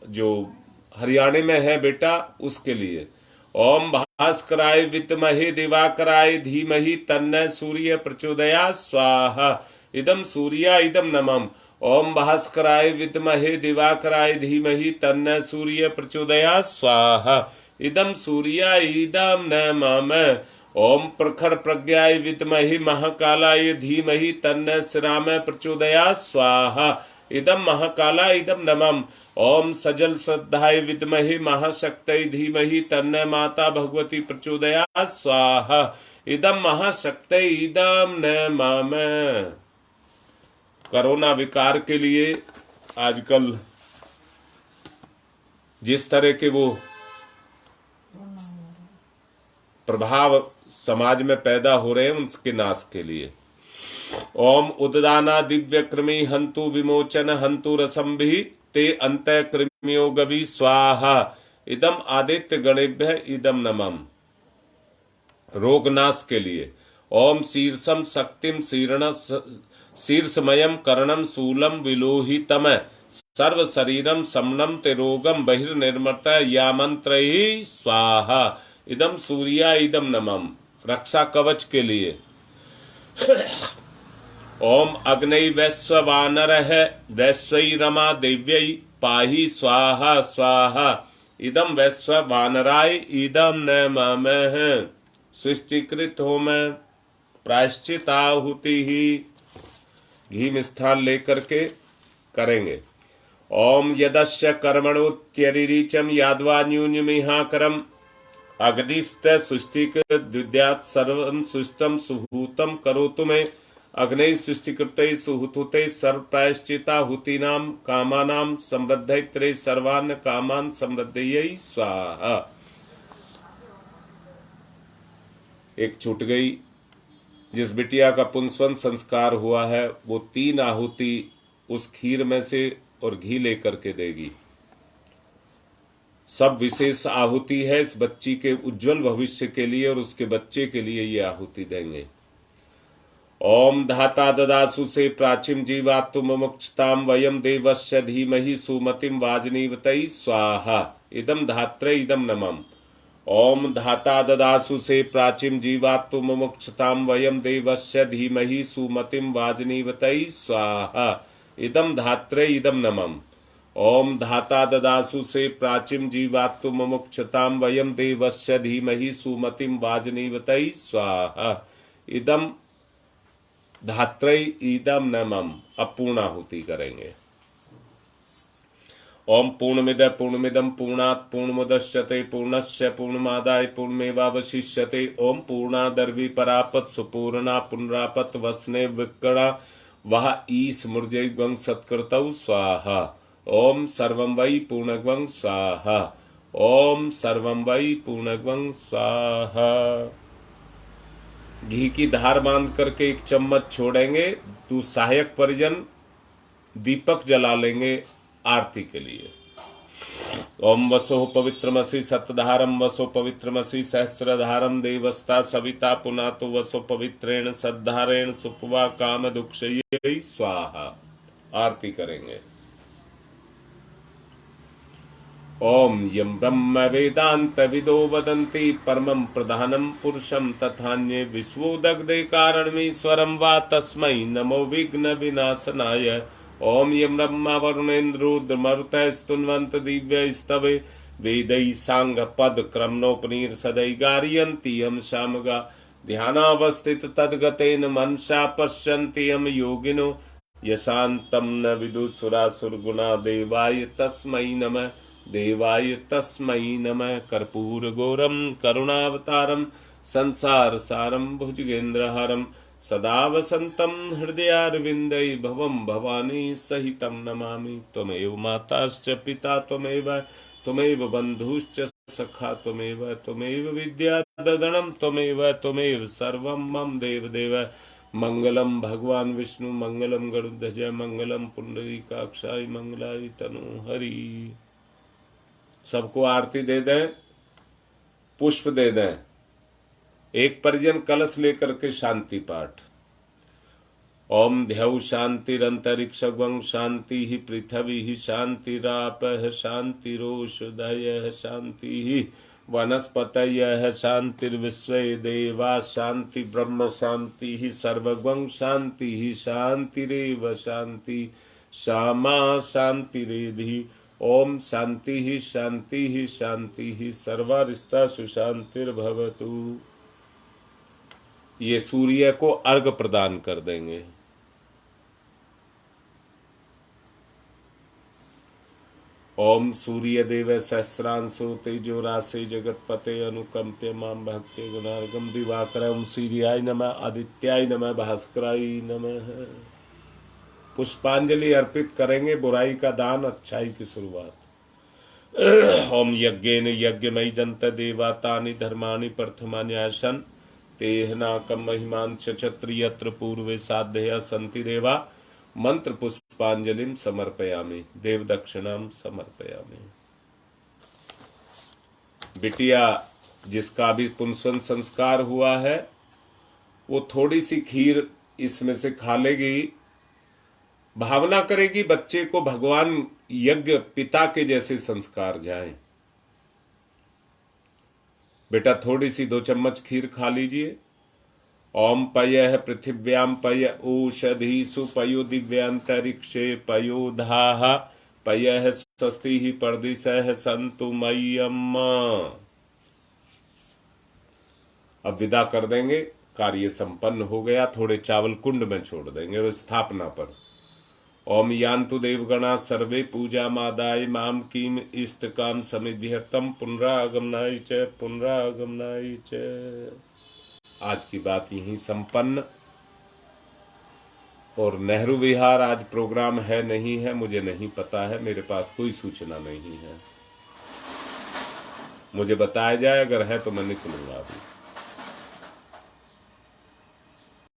जो हरियाणा में है बेटा, उसके लिए। ओम भास्कराय विद्महे दिवाकराय धीमहि तन्नः सूर्य प्रचोदयात् स्वाहा। इदं सूर्याय इदं नमः। ओम भास्कराय विद्महे दिवाकराय धीमहि तन्नः सूर्य प्रचोदयात् स्वाहा। इदं सूर्याय इदं नमः। ओम प्रखर प्रज्ञाय विद्महे महाकालाय धीमहि तन्नः श्रीरामः प्रचोदयात् स्वाहा। इदं महाकालाय इदं नमः। ओम सजल श्रद्धाय विद्महे महाशक्तये धीमहि तन्नः माता भगवती प्रचोदयात् स्वाहा। इदं महाशक्तये इदं नमः। कोरोना विकार के लिए आजकल जिस तरह के वो प्रभाव समाज में पैदा हो रहे हैं, उनके नाश के लिए। ओम उद्दाना दिव्य कृमि हंतु विमोचन हंतु रसंभि ते अंत कृमियो गवि स्वाहा। इदम आदित्य गणेभ्य इदम नमः। रोगनाश के लिए। ओम शीर्षम शक्तिम शीर्षमयम करणम शूलम विलोहितम सर्व शरीरम समनम ते रोगम बहिर्निर्मत यामंत्रहि स्वाहा। इदम सूर्याय इदम नमः। रक्षा कवच के लिए। ओम अग्नि वैश्ववानर है वैश्वई रमा देव्यई पाहि स्वाहा स्वाहा। इदम वैश्ववानराय इदम नमः। सृष्टिकृत होम प्रायश्चित आहुति ही घी में स्थान लेकर के करेंगे। ओम यदस्य कर्मणोत्यरिचम यादवा न्यूनमिहाकरम अग्निस्त सृष्टिकृत द्विद्यात् सर्वं सृष्टम सुहूतम करोतु मे अग्नि सृष्टिकृते सुहूते सर्व प्रायश्चिताहुतीनां कामानां समृद्धैत्रे सर्वान् कामान् समृद्धयै स्वाहा। एक छूट गई। जिस बिटिया का पुंसवन संस्कार हुआ है वो 3 आहुति उस खीर में से और घी लेकर के देगी। सब विशेष आहुति है इस बच्ची के उज्जवल भविष्य के लिए और उसके बच्चे के लिए ये आहुति देंगे। ओम धाता ददासु से प्राचीम जीवात्म मुक्षताम वयम देवस्य धीमहि सुमतिम वाजनीवतै स्वाहा। इदम धात्रे इदम नमः। ओम धाता ददासु से प्राचीम जीवात्म मुक्षताम वयम देवस्य धीमहि सुमतिम वाजनीवतै स्वाहा। इदम धात्रे इदम नमः। ओम धाता ददासु से प्राचीम जीवात्म मुक्षताम वयम देवस्य धीमहि सुमतिम वाजनीवतै स्वाहा। इदम धात्रै ईदम न मम। अब पूर्णाहुति करेंगे। ओम पूर्णमिद पूर्णमिदम पूर्णात् पूर्णमुदच्यते पूर्णस्य पूर्णमादाय पूर्णमेवावशिष्यते। ओम पूर्णादर्वी परापत सुपूर्णा पुनरापत वसने विकणा वह ईश मूर्जैवं सत्कृतौ स्वाहा। ओम सर्वं वै पूर्णग्वं स्वाहा। ओम सर्वं वै पूर्णग्वं स्वाहा। घी की धार बांध करके 1 चम्मच छोड़ेंगे। तो सहायक परिजन दीपक जला लेंगे आरती के लिए। ओम वसो पवित्रमसि सतधारम वसो पवित्रमसि सहस्रधारम देवस्ता सविता पुनातो वसो पवित्रेण सद्धारेण सुपवा काम दुक्षये स्वाहा। आरती करेंगे। ओम यम ब्रह्म वेदांत विदो वदन्ति परमं प्रधानम पुरुषम तथान्ये विश्वोदग्धे कारणमीश्वरं वा तस्मै नमो विघ्न विनाशनाय। ओम यम ब्रह्मा वरुणेन्द्रुद्रमरुतस्तुन्वन्त दिव्यस्तवे वेदै सांग पद क्रमणोपनिषदै गारयन्ति यम शामगा ध्यानावस्थित तद्गतेन मनसा पश्यन्ति यम योगिनो यशान्तं न विदुसुरासुरगुणा देवाय तस्मै नमः। देवाय तस्मै नमः। कर्पूर गौरम करुणावतारम संसार सारम भुजगेन्द्रहारम सदा वसंतम हृदयारविंदै भवम भवानी सहितं नमामि। त्वमेव माताश्च पिता त्वमेव बन्धुश्च सखा त्वमेव विद्या ददनं त्वमेव सर्वं मम देवदेव। मंगलम भगवान विष्णु मंगलम गरुड़ध्वज मंगलम पुंडरीकाक्षाय मंगलाय तनोहरि। सबको आरती दे दें, पुष्प दे दें। एक परिजन कलश लेकर के शांति पाठ। ओम ध्यौ शांतिरंतरिक्षं शांति ही पृथ्वी ही शांतिरापः शांतिरोषधयः शांति वनस्पतयः शांतिर्विश्वे देवा शांति ब्रह्म शांति ही सर्वगं शांति ही शांतिरेव शांति श्यामा शांतिरेधि। ओम शांति ही शांति ही शांति ही सर्वारिष्टा सुशांतिर्भवतु। ये सूर्य को अर्घ प्रदान कर देंगे। ओम सूर्य देव सहस्रांशो तेजो राशि जगतपते अनुकंप्य माम भक्ति गुणार्गम दिवाकर। ओम सूर्याय नमः आदित्याय नमः भास्कराय नमः। पुष्पांजलि अर्पित करेंगे। बुराई का दान, अच्छाई की शुरुआत। ओम यज्ञेन यज्ञमयी जंत देवा तानि धर्माणि प्रथमानि आसन तेहनाकम महिमांश क्षत्रियत्र पूर्वे साधया संति देवा। मंत्र पुष्पांजलिम समर्पयामि देव दक्षिणाम समर्पयामि। बिटिया जिसका भी पुंसन संस्कार हुआ है वो थोड़ी सी खीर इसमें से खा लेगी। भावना करेगी बच्चे को भगवान यज्ञ पिता के जैसे संस्कार जाएं। बेटा थोड़ी सी 2 चम्मच खीर खा लीजिए। ओम पयः पृथिव्याम पय ओषधीषु पयो दिव्यांतरिक्षे पयोधाः पयः स्वस्ति ही परदिशः सन्तु मय्यम्। अब विदा कर देंगे। कार्य संपन्न हो गया। थोड़े चावल कुंड में छोड़ देंगे स्थापना पर। ओम यान्तु देवगणा सर्वे पूजा मादाय माम कीम इष्ट काम समिध्यर्थम पुनरागमनाय च। आज की बात यहीं संपन्न। और नेहरू विहार आज प्रोग्राम है नहीं है मुझे नहीं पता है। मेरे पास कोई सूचना नहीं है। मुझे बताया जाए, अगर है तो मैं निकलूंगा अभी।